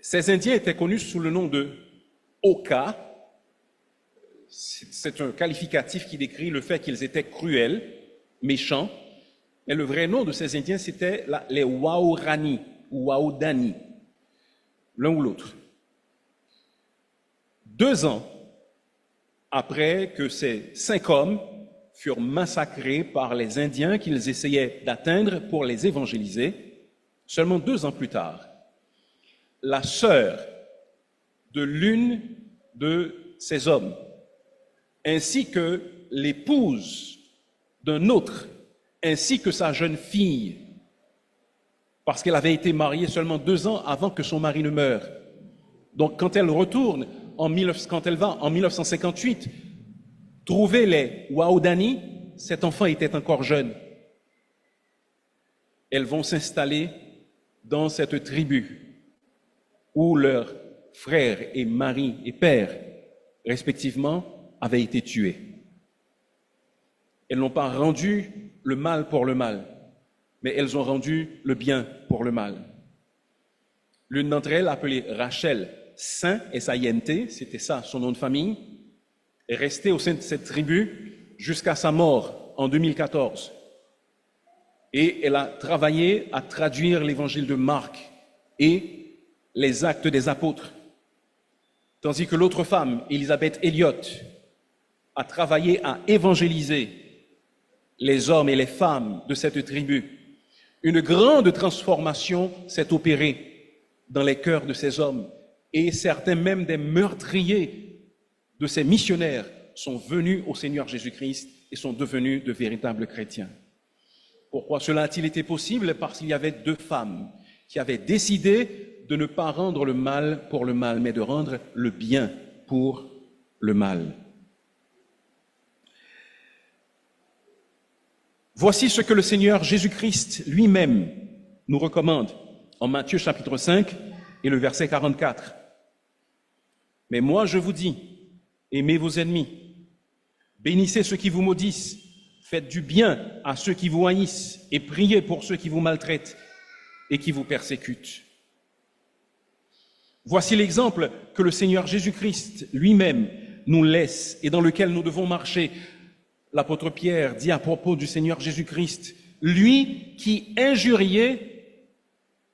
Ces Indiens étaient connus sous le nom de Oka. C'est un qualificatif qui décrit le fait qu'ils étaient cruels, méchants. Mais le vrai nom de ces Indiens, c'était les Waorani ou Waodani, l'un ou l'autre. 2 ans après que ces 5 hommes furent massacrés par les Indiens qu'ils essayaient d'atteindre pour les évangéliser, seulement 2 ans plus tard, la sœur de l'une de ces hommes, ainsi que l'épouse d'un autre, ainsi que sa jeune fille, parce qu'elle avait été mariée seulement 2 ans avant que son mari ne meure. Donc quand elle retourne, quand elle va en 1958 trouver les Waodani, cet enfant était encore jeune. Elles vont s'installer dans cette tribu où leurs frères et mari et père, respectivement, avaient été tués. Elles n'ont pas rendu le mal pour le mal, mais elles ont rendu le bien pour le mal. L'une d'entre elles, appelée Rachel Saint, S-A-I-N-T, c'était ça son nom de famille, est restée au sein de cette tribu jusqu'à sa mort en 2014. Et elle a travaillé à traduire l'évangile de Marc et les actes des apôtres. Tandis que l'autre femme, Elisabeth Elliott, a travaillé à évangéliser les hommes et les femmes de cette tribu. Une grande transformation s'est opérée dans les cœurs de ces hommes. Et certains même des meurtriers de ces missionnaires sont venus au Seigneur Jésus-Christ et sont devenus de véritables chrétiens. Pourquoi cela a-t-il été possible? Parce qu'il y avait 2 femmes qui avaient décidé de ne pas rendre le mal pour le mal, mais de rendre le bien pour le mal. Voici ce que le Seigneur Jésus-Christ lui-même nous recommande en Matthieu chapitre 5 et le verset 44. Mais moi je vous dis, aimez vos ennemis, bénissez ceux qui vous maudissent, faites du bien à ceux qui vous haïssent et priez pour ceux qui vous maltraitent et qui vous persécutent. Voici l'exemple que le Seigneur Jésus-Christ lui-même nous laisse et dans lequel nous devons marcher. L'apôtre Pierre dit à propos du Seigneur Jésus-Christ, lui qui injuriait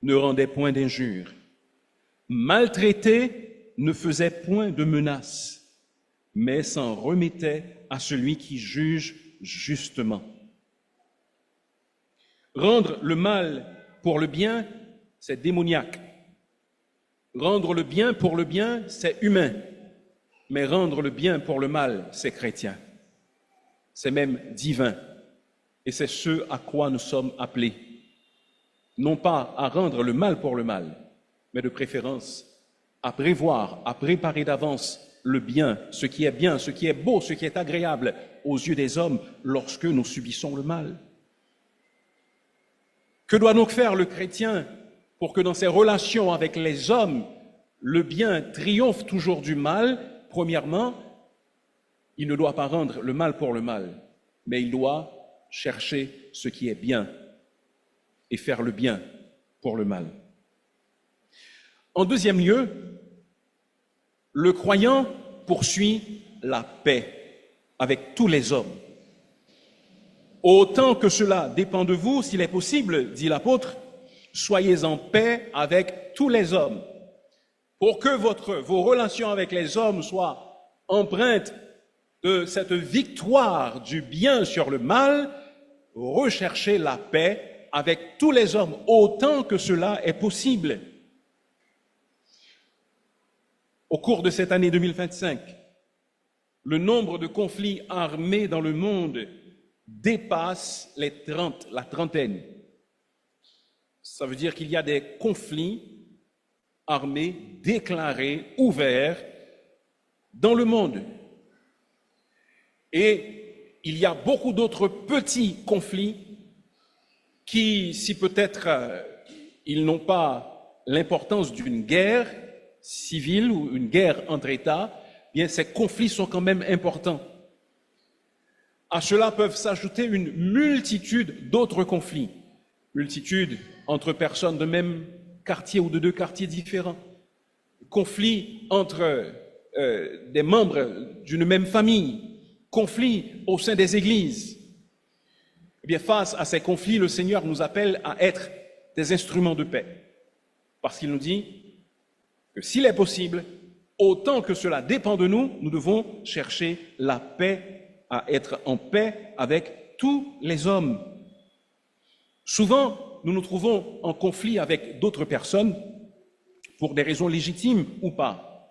ne rendait point d'injure, maltraité ne faisait point de menaces, mais s'en remettait à celui qui juge justement. Rendre le mal pour le bien, c'est démoniaque. Rendre le bien pour le bien, c'est humain. Mais rendre le bien pour le mal, c'est chrétien. C'est même divin. Et c'est ce à quoi nous sommes appelés. Non pas à rendre le mal pour le mal, mais de préférence à prévoir, à préparer d'avance le bien, ce qui est beau, ce qui est agréable aux yeux des hommes lorsque nous subissons le mal. Que doit donc faire le chrétien pour que dans ses relations avec les hommes, le bien triomphe toujours du mal? Premièrement, il ne doit pas rendre le mal pour le mal, mais il doit chercher ce qui est bien et faire le bien pour le mal. En deuxième lieu, le croyant poursuit la paix avec tous les hommes. Autant que cela dépend de vous, s'il est possible, dit l'apôtre, soyez en paix avec tous les hommes. Pour que vos relations avec les hommes soient empreintes de cette victoire du bien sur le mal, recherchez la paix avec tous les hommes, autant que cela est possible. Au cours de cette année 2025, le nombre de conflits armés dans le monde dépasse la trentaine. Ça veut dire qu'il y a des conflits armés déclarés, ouverts dans le monde. Et il y a beaucoup d'autres petits conflits qui, si peut-être ils n'ont pas l'importance d'une guerre civile ou une guerre entre États, bien ces conflits sont quand même importants. À cela peuvent s'ajouter une multitude d'autres conflits, multitude entre personnes de même quartier ou de deux quartiers différents, conflits entre des membres d'une même famille, conflits au sein des églises. Eh bien, face à ces conflits, le Seigneur nous appelle à être des instruments de paix, parce qu'il nous dit que s'il est possible, autant que cela dépend de nous, nous devons chercher la paix, à être en paix avec tous les hommes. Souvent, nous nous trouvons en conflit avec d'autres personnes pour des raisons légitimes ou pas.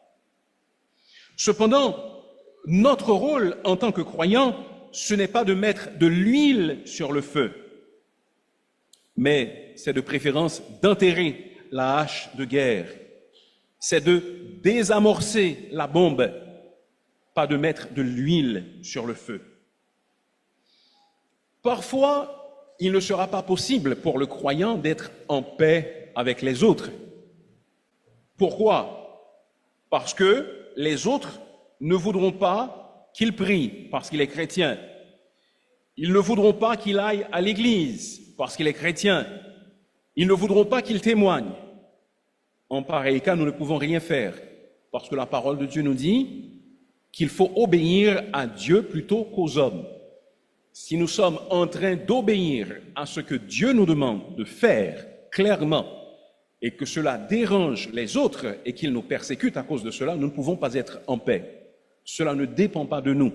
Cependant, notre rôle en tant que croyants, ce n'est pas de mettre de l'huile sur le feu, mais c'est de préférence d'enterrer la hache de guerre. C'est de désamorcer la bombe, pas de mettre de l'huile sur le feu. Parfois, il ne sera pas possible pour le croyant d'être en paix avec les autres. Pourquoi? Parce que les autres ne voudront pas qu'il prie parce qu'il est chrétien. Ils ne voudront pas qu'il aille à l'église parce qu'il est chrétien. Ils ne voudront pas qu'il témoigne. En pareil cas, nous ne pouvons rien faire parce que la parole de Dieu nous dit qu'il faut obéir à Dieu plutôt qu'aux hommes. Si nous sommes en train d'obéir à ce que Dieu nous demande de faire clairement et que cela dérange les autres et qu'ils nous persécutent à cause de cela, nous ne pouvons pas être en paix. Cela ne dépend pas de nous.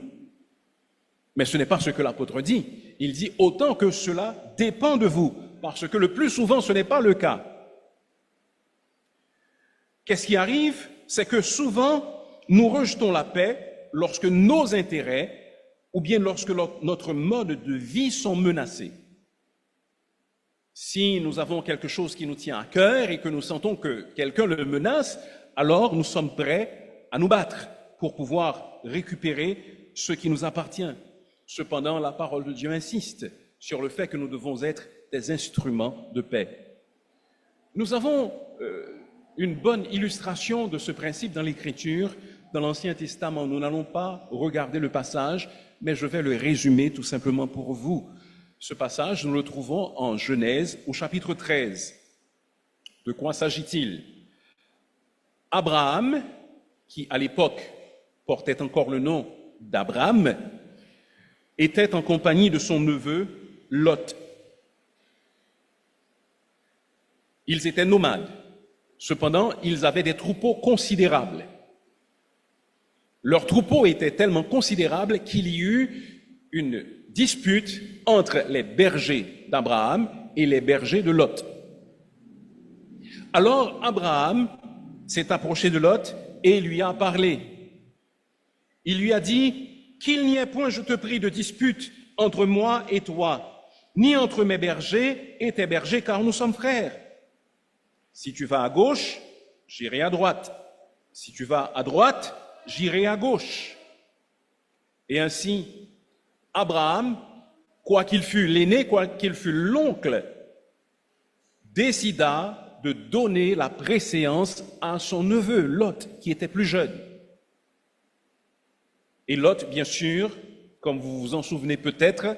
Mais ce n'est pas ce que l'apôtre dit. Il dit autant que cela dépend de vous, parce que le plus souvent ce n'est pas le cas. Qu'est-ce qui arrive? C'est que souvent nous rejetons la paix lorsque nos intérêts ou bien lorsque notre mode de vie sont menacés. Si nous avons quelque chose qui nous tient à cœur et que nous sentons que quelqu'un le menace, alors nous sommes prêts à nous battre pour pouvoir récupérer ce qui nous appartient. Cependant, la parole de Dieu insiste sur le fait que nous devons être des instruments de paix. Nous avons une bonne illustration de ce principe dans l'Écriture, dans l'Ancien Testament. Nous n'allons pas regarder le passage, mais je vais le résumer tout simplement pour vous. Ce passage, nous le trouvons en Genèse au chapitre 13. De quoi s'agit-il? Abraham, qui à l'époque portait encore le nom d'Abram, était en compagnie de son neveu Lot. Ils étaient nomades. Cependant, ils avaient des troupeaux considérables. Leurs troupeaux étaient tellement considérables qu'il y eut une dispute entre les bergers d'Abraham et les bergers de Lot. Alors Abraham s'est approché de Lot et lui a parlé. Il lui a dit « Qu'il n'y ait point, je te prie, de dispute entre moi et toi, ni entre mes bergers et tes bergers, car nous sommes frères. Si tu vas à gauche, j'irai à droite. Si tu vas à droite, j'irai à gauche. » Et ainsi, Abraham, quoiqu'il fût l'aîné, quoiqu'il fût l'oncle, décida de donner la préséance à son neveu, Lot, qui était plus jeune. Et Lot, bien sûr, comme vous vous en souvenez peut-être,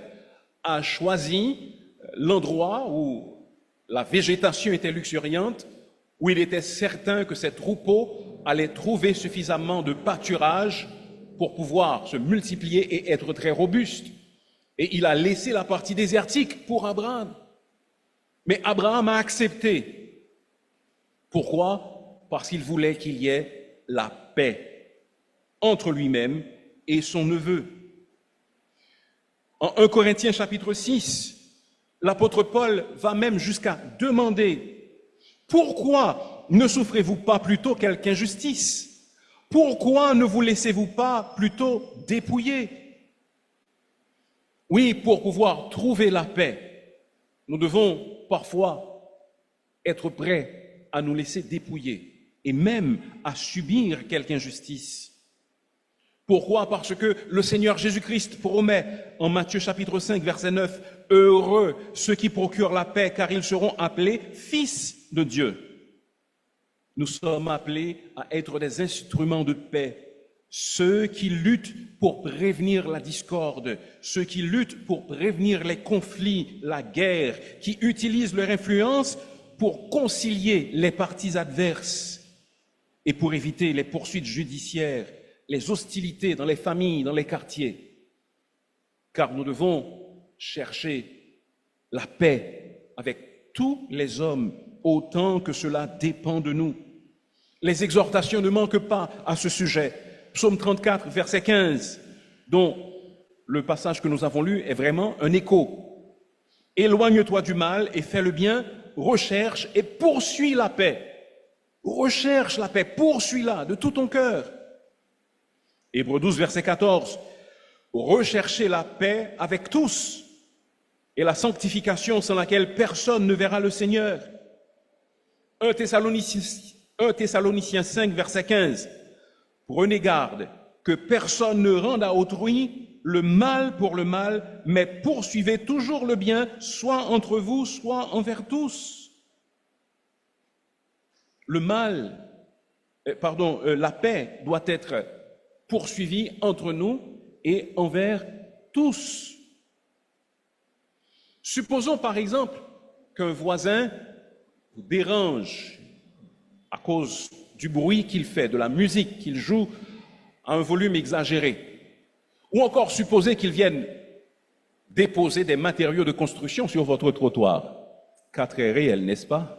a choisi l'endroit où la végétation était luxuriante, où il était certain que ses troupeaux allaient trouver suffisamment de pâturage pour pouvoir se multiplier et être très robustes. Et il a laissé la partie désertique pour Abraham. Mais Abraham a accepté. Pourquoi? Parce qu'il voulait qu'il y ait la paix entre lui-même et son neveu. En 1 Corinthiens chapitre 6, l'apôtre Paul va même jusqu'à demander « Pourquoi ne souffrez-vous pas plutôt quelque injustice? Pourquoi ne vous laissez-vous pas plutôt dépouiller ?» Oui, pour pouvoir trouver la paix, nous devons parfois être prêts à nous laisser dépouiller et même à subir quelque injustice. Pourquoi? Parce que le Seigneur Jésus-Christ promet en Matthieu chapitre 5, verset 9, « Heureux ceux qui procurent la paix, car ils seront appelés fils de Dieu. » Nous sommes appelés à être des instruments de paix, ceux qui luttent pour prévenir la discorde, ceux qui luttent pour prévenir les conflits, la guerre, qui utilisent leur influence pour concilier les parties adverses et pour éviter les poursuites judiciaires, les hostilités dans les familles, dans les quartiers. Car nous devons chercher la paix avec tous les hommes, autant que cela dépend de nous. Les exhortations ne manquent pas à ce sujet. Psaume 34, verset 15, dont le passage que nous avons lu est vraiment un écho. « Éloigne-toi du mal et fais le bien, recherche et poursuis la paix. » Recherche la paix, poursuis-la de tout ton cœur. Hébreux 12, verset 14, « Recherchez la paix avec tous et la sanctification sans laquelle personne ne verra le Seigneur. » 1 Thessaloniciens 5, verset 15, « Prenez garde que personne ne rende à autrui le mal pour le mal, mais poursuivez toujours le bien, soit entre vous, soit envers tous. » La paix doit être poursuivie entre nous et envers tous. Supposons par exemple qu'un voisin vous dérange à cause du bruit qu'il fait, de la musique qu'il joue à un volume exagéré. Ou encore supposez qu'il vienne déposer des matériaux de construction sur votre trottoir. Cas très réel, n'est-ce pas?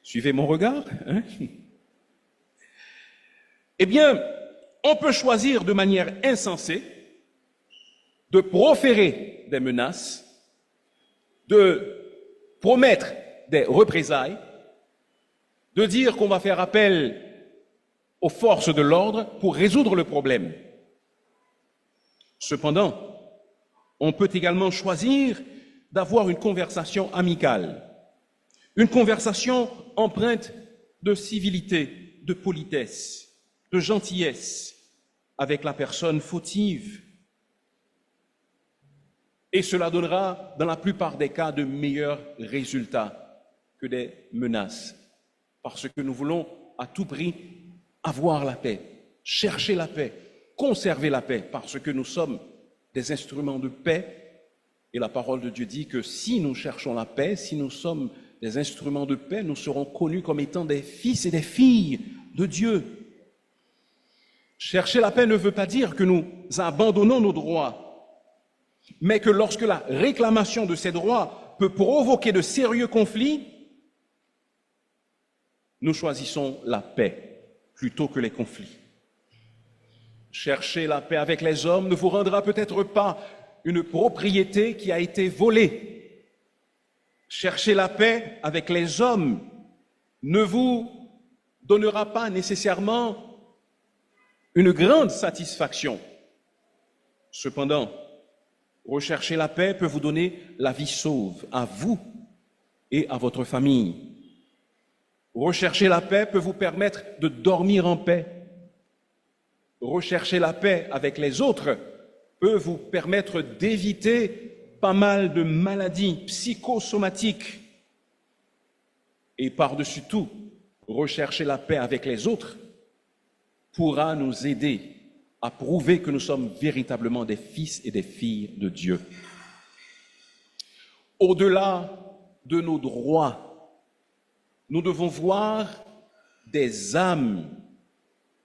Suivez mon regard, hein? Eh bien, on peut choisir de manière insensée de proférer des menaces, de promettre des représailles, de dire qu'on va faire appel aux forces de l'ordre pour résoudre le problème. Cependant, on peut également choisir d'avoir une conversation amicale, une conversation empreinte de civilité, de politesse, de gentillesse avec la personne fautive. Et cela donnera, dans la plupart des cas, de meilleurs résultats que des menaces. Parce que nous voulons à tout prix avoir la paix, chercher la paix, conserver la paix, parce que nous sommes des instruments de paix. Et la parole de Dieu dit que si nous cherchons la paix, si nous sommes des instruments de paix, nous serons connus comme étant des fils et des filles de Dieu. Chercher la paix ne veut pas dire que nous abandonnons nos droits, mais que lorsque la réclamation de ces droits peut provoquer de sérieux conflits, nous choisissons la paix plutôt que les conflits. Chercher la paix avec les hommes ne vous rendra peut-être pas une propriété qui a été volée. Chercher la paix avec les hommes ne vous donnera pas nécessairement une grande satisfaction. Cependant, rechercher la paix peut vous donner la vie sauve à vous et à votre famille. Rechercher la paix peut vous permettre de dormir en paix. Rechercher la paix avec les autres peut vous permettre d'éviter pas mal de maladies psychosomatiques. Et par-dessus tout, rechercher la paix avec les autres pourra nous aider à prouver que nous sommes véritablement des fils et des filles de Dieu. Au-delà de nos droits, nous devons voir des âmes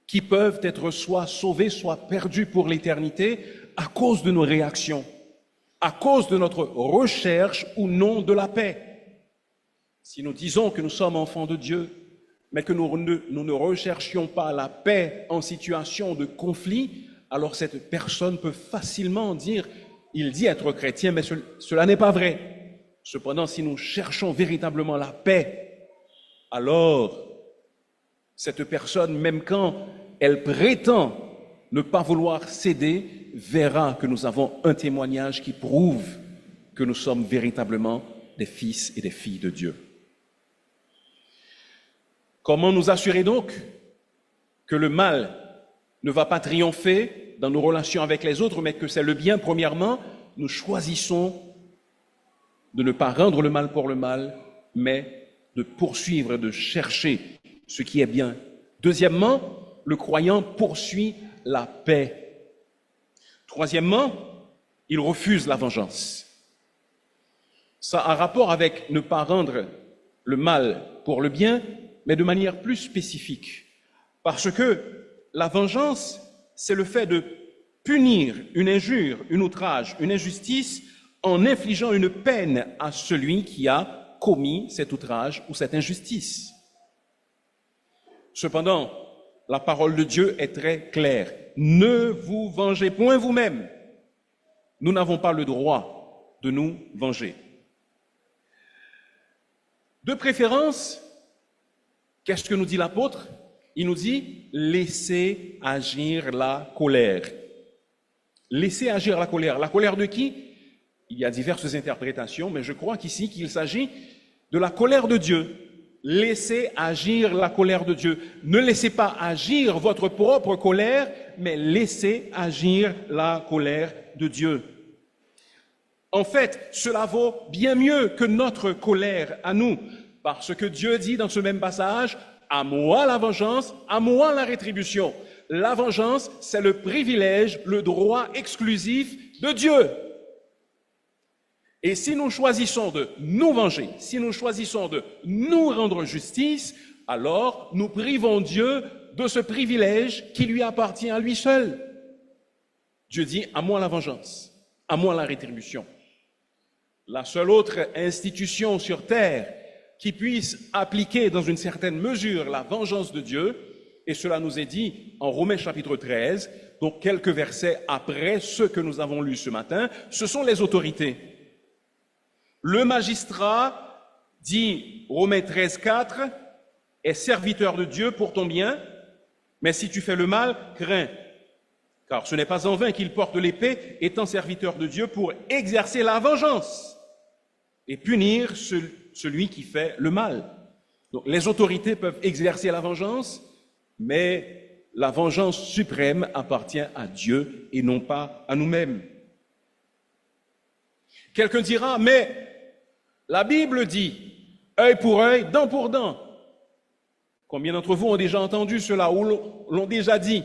qui peuvent être soit sauvées, soit perdues pour l'éternité à cause de nos réactions, à cause de notre recherche ou non de la paix. Si nous disons que nous sommes enfants de Dieu, mais que nous ne recherchions pas la paix en situation de conflit, alors cette personne peut facilement dire, il dit être chrétien, mais cela n'est pas vrai. Cependant, si nous cherchons véritablement la paix, alors cette personne, même quand elle prétend ne pas vouloir céder, verra que nous avons un témoignage qui prouve que nous sommes véritablement des fils et des filles de Dieu. Comment nous assurer donc que le mal ne va pas triompher dans nos relations avec les autres, mais que c'est le bien, premièrement, nous choisissons de ne pas rendre le mal pour le mal, mais de poursuivre, de chercher ce qui est bien. Deuxièmement, le croyant poursuit la paix. Troisièmement, il refuse la vengeance. Ça a rapport avec ne pas rendre le mal pour le bien, mais de manière plus spécifique. Parce que la vengeance, c'est le fait de punir une injure, un outrage, une injustice en infligeant une peine à celui qui a commis cet outrage ou cette injustice. Cependant, la parole de Dieu est très claire. Ne vous vengez point vous-même. Nous n'avons pas le droit de nous venger. De préférence, qu'est-ce que nous dit l'apôtre? Il nous dit, laissez agir la colère. Laissez agir la colère. La colère de qui? Il y a diverses interprétations, mais je crois qu'ici qu'il s'agit de la colère de Dieu. Laissez agir la colère de Dieu. Ne laissez pas agir votre propre colère, mais laissez agir la colère de Dieu. En fait, cela vaut bien mieux que notre colère à nous, parce que Dieu dit dans ce même passage, « À moi la vengeance, à moi la rétribution ». La vengeance, c'est le privilège, le droit exclusif de Dieu. Et si nous choisissons de nous venger, si nous choisissons de nous rendre justice, alors nous privons Dieu de ce privilège qui lui appartient à lui seul. Dieu dit, à moi la vengeance, à moi la rétribution. La seule autre institution sur terre qui puisse appliquer dans une certaine mesure la vengeance de Dieu, et cela nous est dit en Romains chapitre 13, donc quelques versets après ceux que nous avons lus ce matin, ce sont les autorités. Le magistrat, dit Romains 13, 4, est serviteur de Dieu pour ton bien, mais si tu fais le mal, crains. Car ce n'est pas en vain qu'il porte l'épée, étant serviteur de Dieu pour exercer la vengeance et punir celui qui fait le mal. Donc, les autorités peuvent exercer la vengeance, mais la vengeance suprême appartient à Dieu et non pas à nous-mêmes. Quelqu'un dira, mais la Bible dit, œil pour œil, dent pour dent. Combien d'entre vous ont déjà entendu cela ou l'ont déjà dit?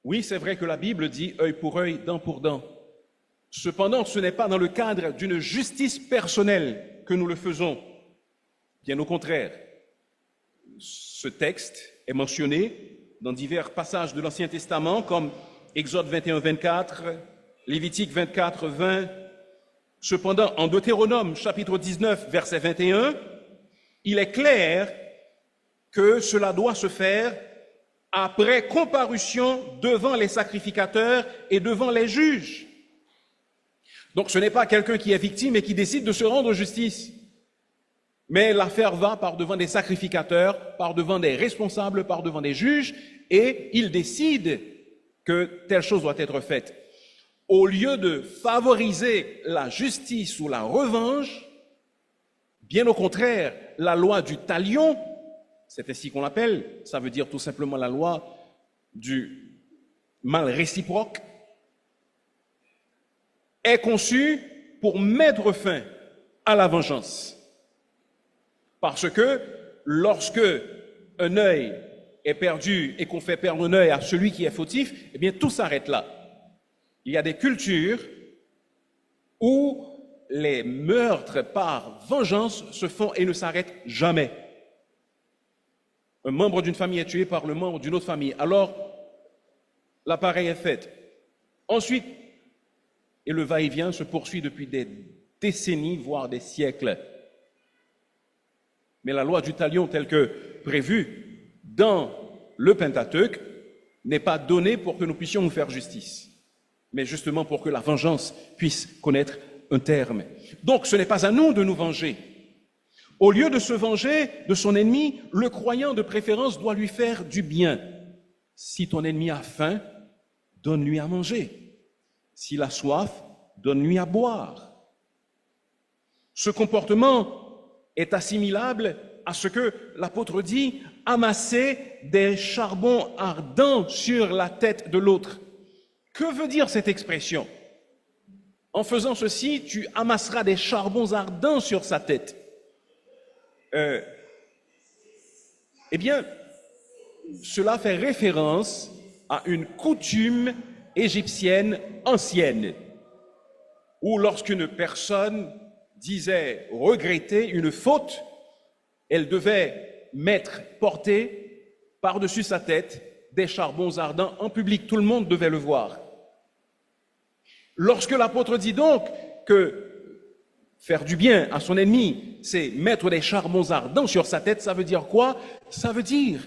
Oui, c'est vrai que la Bible dit œil pour œil, dent pour dent. Cependant, ce n'est pas dans le cadre d'une justice personnelle que nous le faisons. Bien au contraire, ce texte est mentionné dans divers passages de l'Ancien Testament, comme Exode 21, 24, Lévitique 24, 20. Cependant, en Deutéronome, chapitre 19, verset 21, il est clair que cela doit se faire après comparution devant les sacrificateurs et devant les juges. Donc ce n'est pas quelqu'un qui est victime et qui décide de se rendre justice. Mais l'affaire va par devant des sacrificateurs, par devant des responsables, par devant des juges, et ils décident que telle chose doit être faite. Au lieu de favoriser la justice ou la revanche, bien au contraire, la loi du talion, c'est ainsi qu'on l'appelle, ça veut dire tout simplement la loi du mal réciproque, est conçue pour mettre fin à la vengeance. Parce que lorsque un œil est perdu et qu'on fait perdre un œil à celui qui est fautif, eh bien tout s'arrête là. Il y a des cultures où les meurtres par vengeance se font et ne s'arrêtent jamais. Un membre d'une famille est tué par le membre d'une autre famille. Alors, l'appareil est fait. Ensuite, et le va-et-vient se poursuit depuis des décennies, voire des siècles. Mais la loi du talion telle que prévue dans le Pentateuque n'est pas donnée pour que nous puissions nous faire justice, mais justement pour que la vengeance puisse connaître un terme. Donc ce n'est pas à nous de nous venger. Au lieu de se venger de son ennemi, le croyant de préférence doit lui faire du bien. Si ton ennemi a faim, donne-lui à manger. S'il a soif, donne-lui à boire. Ce comportement est assimilable à ce que l'apôtre dit, amasser des charbons ardents sur la tête de l'autre. Que veut dire cette expression? En faisant ceci, tu amasseras des charbons ardents sur sa tête. Eh bien, cela fait référence à une coutume égyptienne ancienne, où lorsqu'une personne disait regretter une faute, elle devait porter par-dessus sa tête des charbons ardents en public. Tout le monde devait le voir. Lorsque l'apôtre dit donc que faire du bien à son ennemi, c'est mettre des charbons ardents sur sa tête, ça veut dire quoi? Ça veut dire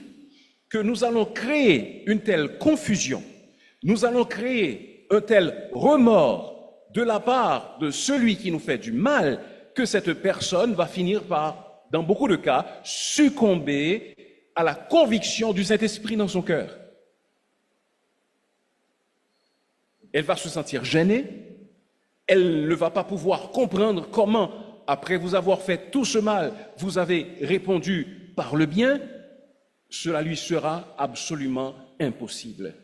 que nous allons créer une telle confusion, nous allons créer un tel remords de la part de celui qui nous fait du mal, que cette personne va finir par, dans beaucoup de cas, succomber à la conviction du Saint-Esprit dans son cœur. Elle va se sentir gênée, elle ne va pas pouvoir comprendre comment, après vous avoir fait tout ce mal, vous avez répondu par le bien. Cela lui sera absolument impossible.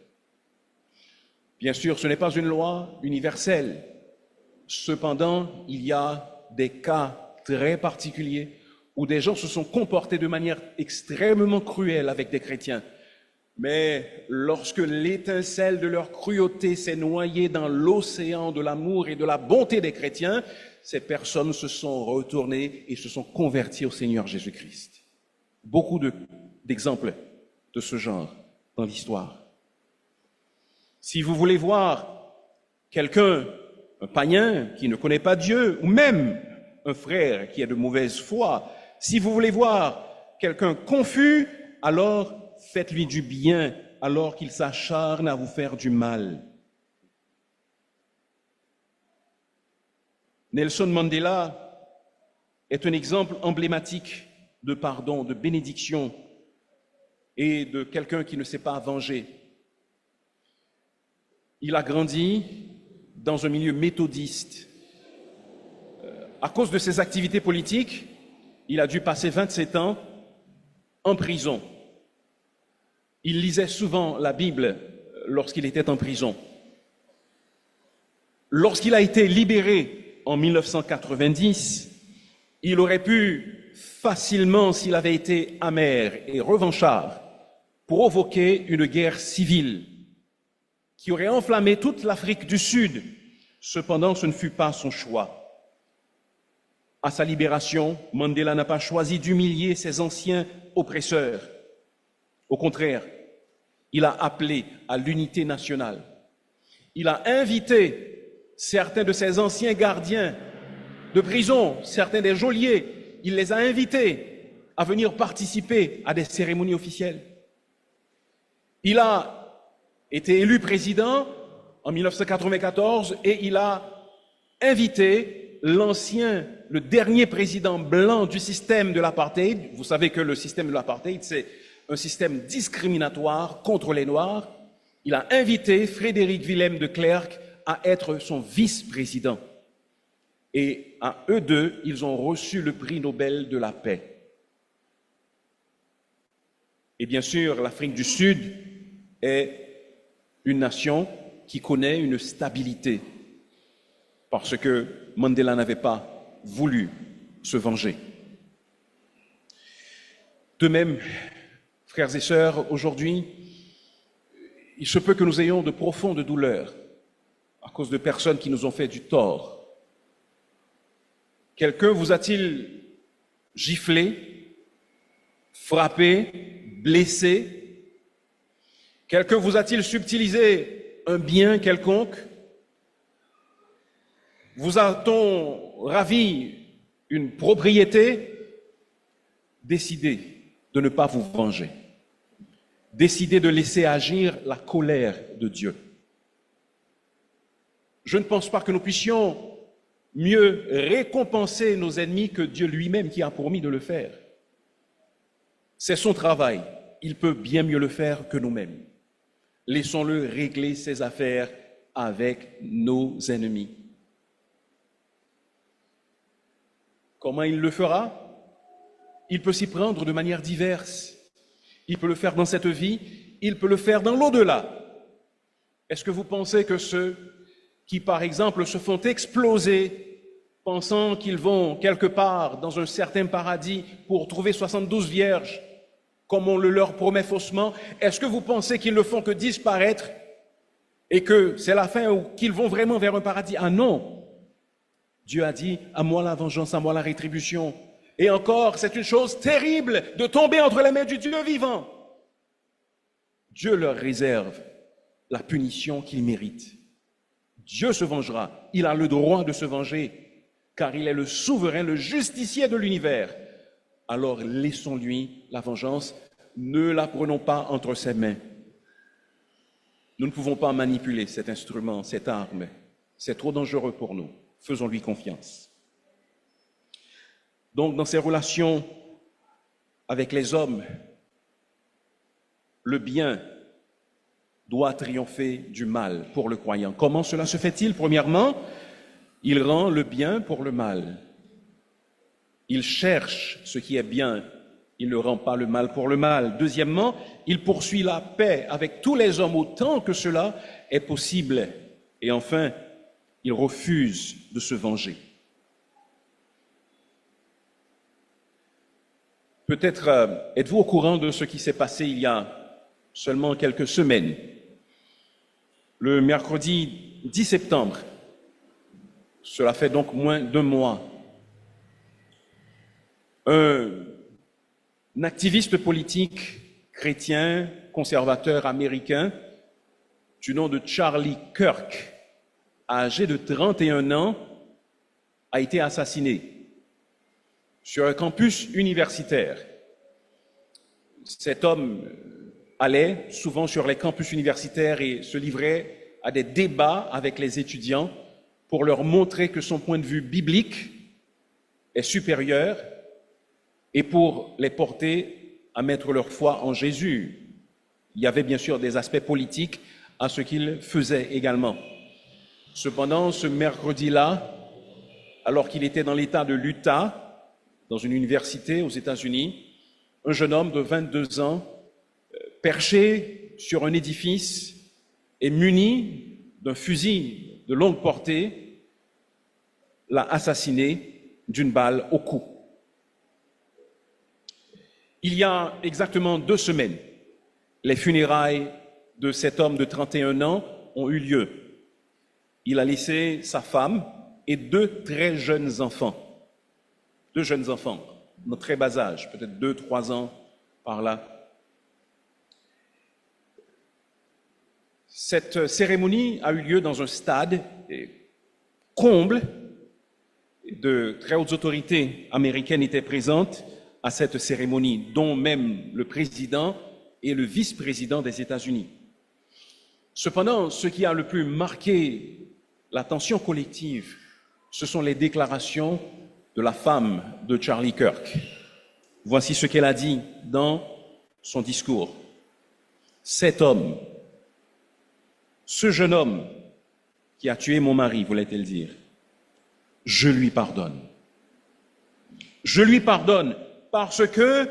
Bien sûr, ce n'est pas une loi universelle. Cependant, il y a des cas très particuliers où des gens se sont comportés de manière extrêmement cruelle avec des chrétiens. Mais lorsque l'étincelle de leur cruauté s'est noyée dans l'océan de l'amour et de la bonté des chrétiens, ces personnes se sont retournées et se sont converties au Seigneur Jésus-Christ. Beaucoup d'exemples de ce genre dans l'histoire. Si vous voulez voir quelqu'un, un païen qui ne connaît pas Dieu, ou même un frère qui est de mauvaise foi, si vous voulez voir quelqu'un confus, alors faites-lui du bien alors qu'il s'acharne à vous faire du mal. Nelson Mandela est un exemple emblématique de pardon, de bénédiction et de quelqu'un qui ne s'est pas vengé. Il a grandi dans un milieu méthodiste. À cause de ses activités politiques, il a dû passer 27 ans en prison. Il lisait souvent la Bible lorsqu'il était en prison. Lorsqu'il a été libéré en 1990, il aurait pu facilement, s'il avait été amer et revanchard, provoquer une guerre civile qui aurait enflammé toute l'Afrique du Sud. Cependant, ce ne fut pas son choix. À sa libération, Mandela n'a pas choisi d'humilier ses anciens oppresseurs. Au contraire, il a appelé à l'unité nationale. Il a invité certains de ses anciens gardiens de prison, certains des geôliers, il les a invités à venir participer à des cérémonies officielles. Il a été élu président en 1994 et il a invité le dernier président blanc du système de l'apartheid. Vous savez que le système de l'apartheid, c'est un système discriminatoire contre les Noirs. Il a invité Frédéric Willem de Klerk à être son vice-président. Et à eux deux, ils ont reçu le prix Nobel de la paix. Et bien sûr, l'Afrique du Sud est une nation qui connaît une stabilité parce que Mandela n'avait pas voulu se venger. De même, frères et sœurs, aujourd'hui, il se peut que nous ayons de profondes douleurs à cause de personnes qui nous ont fait du tort. Quelqu'un vous a-t-il giflé, frappé, blessé? Quelqu'un vous a-t-il subtilisé un bien quelconque? Vous a-t-on ravi une propriété? décidez de ne pas vous venger. Décidez de laisser agir la colère de Dieu. Je ne pense pas que nous puissions mieux récompenser nos ennemis que Dieu lui-même qui a promis de le faire. C'est son travail. Il peut bien mieux le faire que nous-mêmes. Laissons-le régler ses affaires avec nos ennemis. Comment il le fera? Il peut s'y prendre de manière diverse. Il peut le faire dans cette vie, il peut le faire dans l'au-delà. Est-ce que vous pensez que ceux qui, par exemple, se font exploser, pensant qu'ils vont quelque part dans un certain paradis pour trouver 72 vierges, comme on le leur promet faussement, est-ce que vous pensez qu'ils ne font que disparaître et que c'est la fin ou qu'ils vont vraiment vers un paradis? Ah non! Dieu a dit, à moi la vengeance, à moi la rétribution. Et encore, c'est une chose terrible de tomber entre les mains du Dieu vivant. Dieu leur réserve la punition qu'ils méritent. Dieu se vengera. Il a le droit de se venger, car il est le souverain, le justicier de l'univers. Alors laissons-lui la vengeance. Ne la prenons pas entre ses mains. Nous ne pouvons pas manipuler cet instrument, cette arme. C'est trop dangereux pour nous. Faisons-lui confiance. Donc, dans ses relations avec les hommes, le bien doit triompher du mal pour le croyant. Comment cela se fait-il? Premièrement, il rend le bien pour le mal. Il cherche ce qui est bien, il ne rend pas le mal pour le mal. Deuxièmement, il poursuit la paix avec tous les hommes autant que cela est possible. Et enfin, il refuse de se venger. Peut-être êtes-vous au courant de ce qui s'est passé il y a seulement quelques semaines. Le mercredi 10 septembre, cela fait donc moins d'un mois, un activiste politique chrétien, conservateur américain, du nom de Charlie Kirk, âgé de 31 ans, a été assassiné sur un campus universitaire. Cet homme allait souvent sur les campus universitaires et se livrait à des débats avec les étudiants pour leur montrer que son point de vue biblique est supérieur et pour les porter à mettre leur foi en Jésus. Il y avait bien sûr des aspects politiques à ce qu'il faisait également. Cependant, ce mercredi-là, alors qu'il était dans l'État de l'Utah, dans une université aux États-Unis, un jeune homme de 22 ans, perché sur un édifice et muni d'un fusil de longue portée, l'a assassiné d'une balle au cou. Il y a exactement 2 semaines, les funérailles de cet homme de 31 ans ont eu lieu. Il a laissé sa femme et 2 très jeunes enfants. 2 jeunes enfants, de très bas âge, peut-être 2-3 ans par là. Cette cérémonie a eu lieu dans un stade comble. De très hautes autorités américaines étaient présentes à cette cérémonie, dont même le président et le vice-président des États-Unis. Cependant, ce qui a le plus marqué l'attention collective, ce sont les déclarations de la femme de Charlie Kirk. Voici ce qu'elle a dit dans son discours. Cet homme, ce jeune homme qui a tué mon mari, voulait-elle dire, je lui pardonne. Je lui pardonne parce que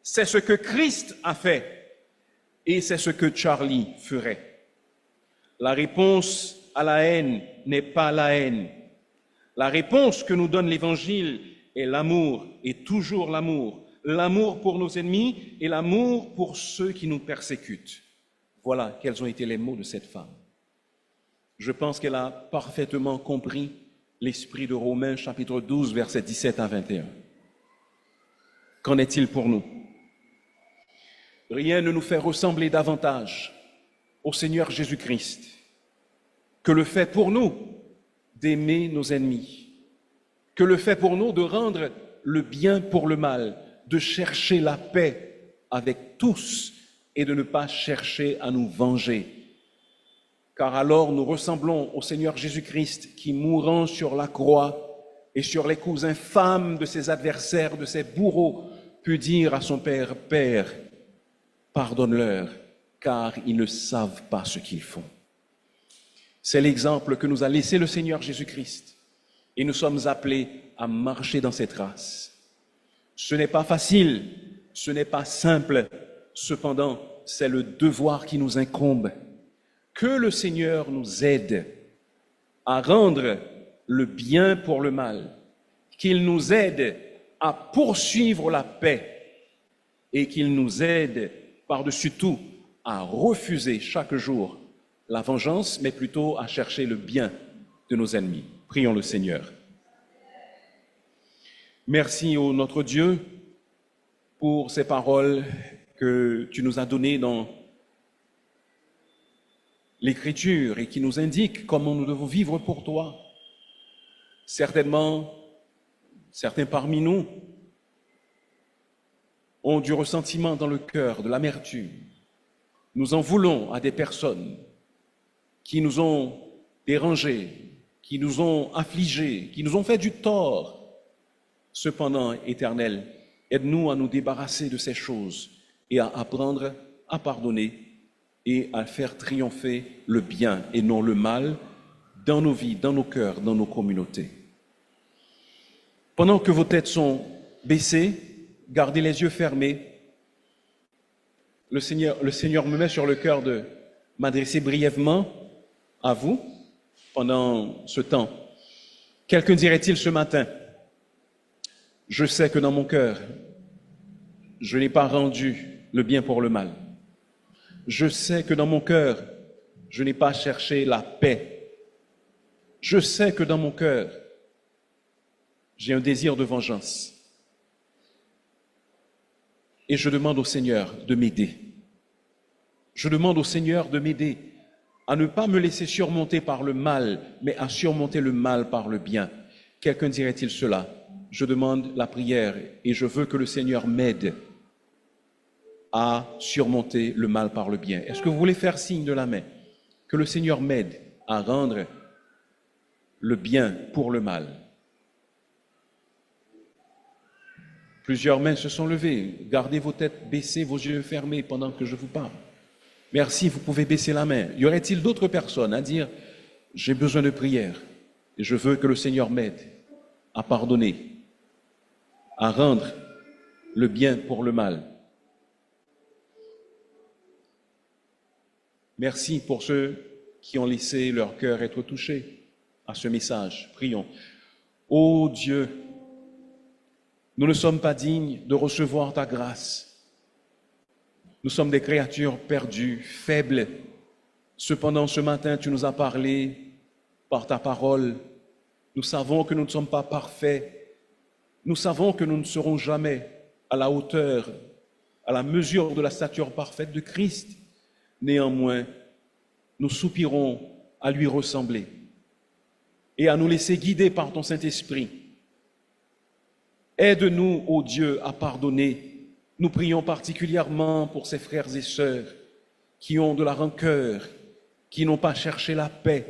c'est ce que Christ a fait et c'est ce que Charlie ferait. La réponse à la haine n'est pas la haine. La réponse que nous donne l'Évangile est l'amour, et toujours l'amour. L'amour pour nos ennemis et l'amour pour ceux qui nous persécutent. Voilà quels ont été les mots de cette femme. Je pense qu'elle a parfaitement compris l'esprit de Romains chapitre 12, versets 17 à 21. Qu'en est-il pour nous? Rien ne nous fait ressembler davantage au Seigneur Jésus-Christ que le fait pour nous d'aimer nos ennemis, que le fait pour nous de rendre le bien pour le mal, de chercher la paix avec tous et de ne pas chercher à nous venger. Car alors nous ressemblons au Seigneur Jésus-Christ qui, mourant sur la croix et sur les coups infâmes de ses adversaires, de ses bourreaux, put dire à son Père, « Père, pardonne-leur, car ils ne savent pas ce qu'ils font. » C'est l'exemple que nous a laissé le Seigneur Jésus-Christ. Et nous sommes appelés à marcher dans ses traces. Ce n'est pas facile, ce n'est pas simple. Cependant, c'est le devoir qui nous incombe. Que le Seigneur nous aide à rendre le bien pour le mal, qu'il nous aide à poursuivre la paix et qu'il nous aide par-dessus tout à refuser chaque jour la vengeance, mais plutôt à chercher le bien de nos ennemis. Prions le Seigneur. Merci, ô notre Dieu, pour ces paroles que tu nous as données dans l'Écriture et qui nous indiquent comment nous devons vivre pour toi. Certainement, certains parmi nous ont du ressentiment dans le cœur, de l'amertume. Nous en voulons à des personnes qui nous ont dérangés, qui nous ont affligés, qui nous ont fait du tort. Cependant, Éternel, aide-nous à nous débarrasser de ces choses et à apprendre à pardonner et à faire triompher le bien et non le mal dans nos vies, dans nos cœurs, dans nos communautés. Pendant que vos têtes sont baissées, gardez les yeux fermés. Le Seigneur me met sur le cœur de m'adresser brièvement à vous pendant ce temps. Quelqu'un dirait-il ce matin, je sais que dans mon cœur, je n'ai pas rendu le bien pour le mal. Je sais que dans mon cœur, je n'ai pas cherché la paix. Je sais que dans mon cœur, j'ai un désir de vengeance. Et je demande au Seigneur de m'aider. Je demande au Seigneur de m'aider à ne pas me laisser surmonter par le mal, mais à surmonter le mal par le bien. Quelqu'un dirait-il cela? Je demande la prière et je veux que le Seigneur m'aide à surmonter le mal par le bien. Est-ce que vous voulez faire signe de la main? Que le Seigneur m'aide à rendre le bien pour le mal. Plusieurs mains se sont levées. Gardez vos têtes baissées, vos yeux fermés pendant que je vous parle. Merci, vous pouvez baisser la main. Y aurait-il d'autres personnes à dire « J'ai besoin de prière et je veux que le Seigneur m'aide à pardonner, à rendre le bien pour le mal ». Merci pour ceux qui ont laissé leur cœur être touchés à ce message. Prions. Ô Dieu, nous ne sommes pas dignes de recevoir ta grâce. Nous sommes des créatures perdues, faibles. Cependant, ce matin, tu nous as parlé par ta parole. Nous savons que nous ne sommes pas parfaits. Nous savons que nous ne serons jamais à la hauteur, à la mesure de la stature parfaite de Christ. Néanmoins, nous soupirons à lui ressembler et à nous laisser guider par ton Saint-Esprit. Aide-nous, ô Dieu, à pardonner. Nous prions particulièrement pour ces frères et sœurs qui ont de la rancœur, qui n'ont pas cherché la paix,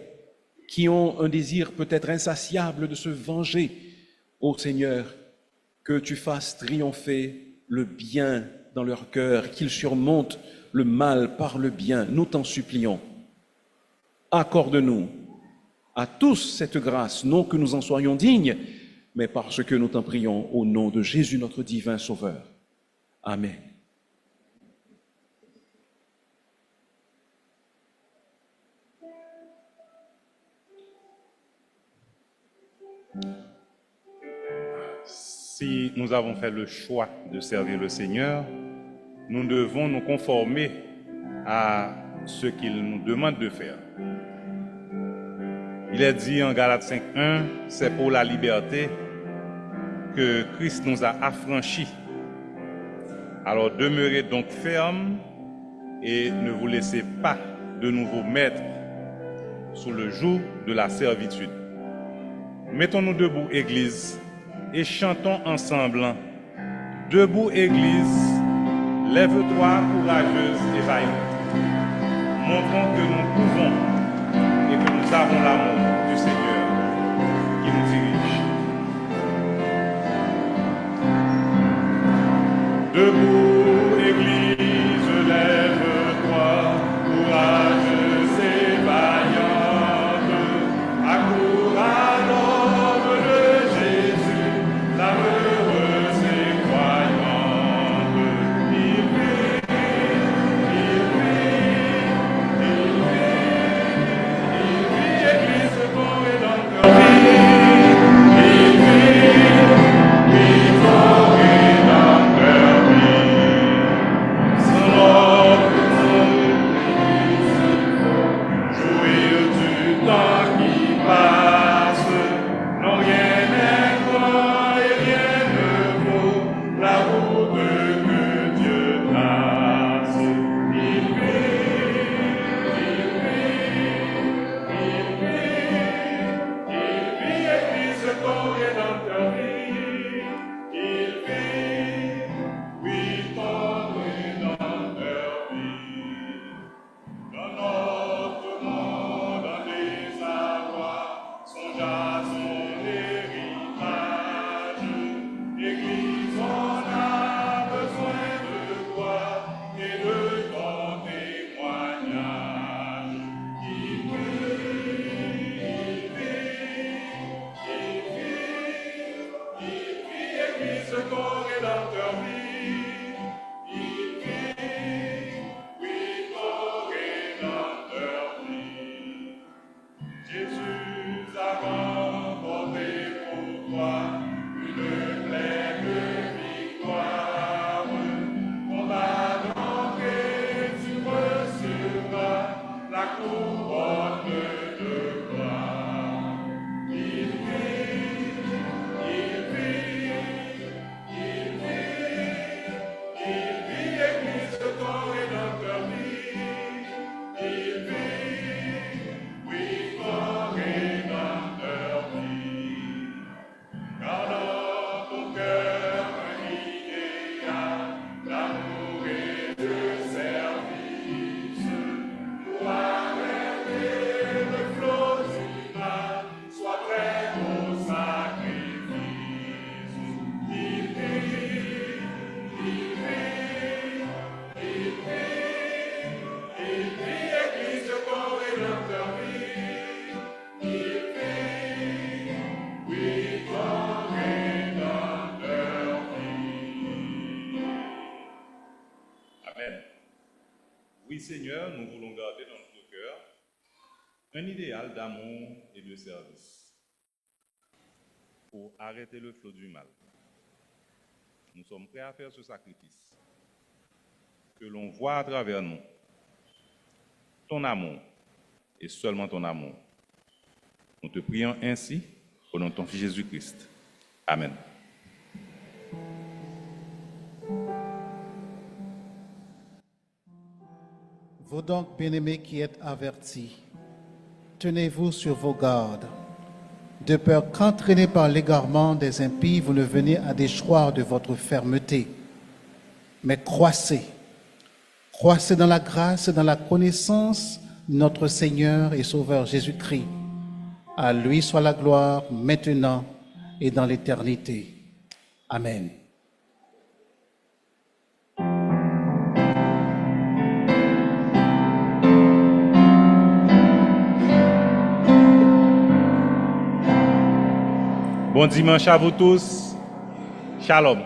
qui ont un désir peut-être insatiable de se venger. Ô Seigneur, que tu fasses triompher le bien dans leur cœur, qu'ils surmontent le mal par le bien. Nous t'en supplions. Accorde-nous à tous cette grâce, non que nous en soyons dignes, mais parce que nous t'en prions au nom de Jésus, notre divin Sauveur. Amen. Si nous avons fait le choix de servir le Seigneur, nous devons nous conformer à ce qu'il nous demande de faire. Il est dit en Galates 5:1, c'est pour la liberté que Christ nous a affranchis. Alors demeurez donc fermes et ne vous laissez pas de nouveau mettre sous le joug de la servitude. Mettons-nous debout, Église, et chantons ensemble Debout, Église, lève-toi, courageuse et vaillante. Montrons que nous pouvons et que nous avons l'amour du Seigneur qui nous dirige. Debout, Église, lève-toi, courageuse et vaillante. Accours à l'ombre de Jésus, l'âme heureuse et croyante. Il vit, Église, ton Rédempteur vit. Il vit, ton Rédempteur vit. Son ordre, jouir du temps qui passe, non rien n'est grand et rien ne vaut la route que Dieu trace. Il vit, Église, ton Rédempteur vit. Il vit, oui, ton Rédempteur vit. Dans notre monde en désarroi, songe à son héritage. Église, on a besoin de toi et de ton témoignage. Il vit, Église, ton Rédempteur vit. Il vit, oui, ton Rédempteur vit. Jésus a remporté pour toi une pleine victoire. Combat donc et tu recevras la couronne de gloire. Il vit, Église, ton Rédempteur vit. Il vit, oui, ton Rédempteur vit. Garde ton cœur un idéal d'amour et de service. Pour arrêter le flot du mal, sois prêt au sacrifice. Il vit, Église, ton Rédempteur vit. Il vit, oui, ton Rédempteur vit. Amen. Oui, Seigneur, nous voulons garder dans notre cœur un idéal d'amour et de service pour arrêter le flot du mal. Nous sommes prêts à faire ce sacrifice. Que l'on voit à travers nous ton amour et seulement ton amour. Nous te prions ainsi au nom de ton Fils Jésus-Christ. Amen. Vous donc, bien-aimés qui êtes avertis, tenez-vous sur vos gardes, de peur qu'entraînés par l'égarement des impies, vous ne veniez à déchoir de votre fermeté. Mais croissez dans la grâce et dans la connaissance de notre Seigneur et Sauveur Jésus-Christ. À lui soit la gloire maintenant et dans l'éternité. Amen. Bon dimanche à vous tous. Shalom.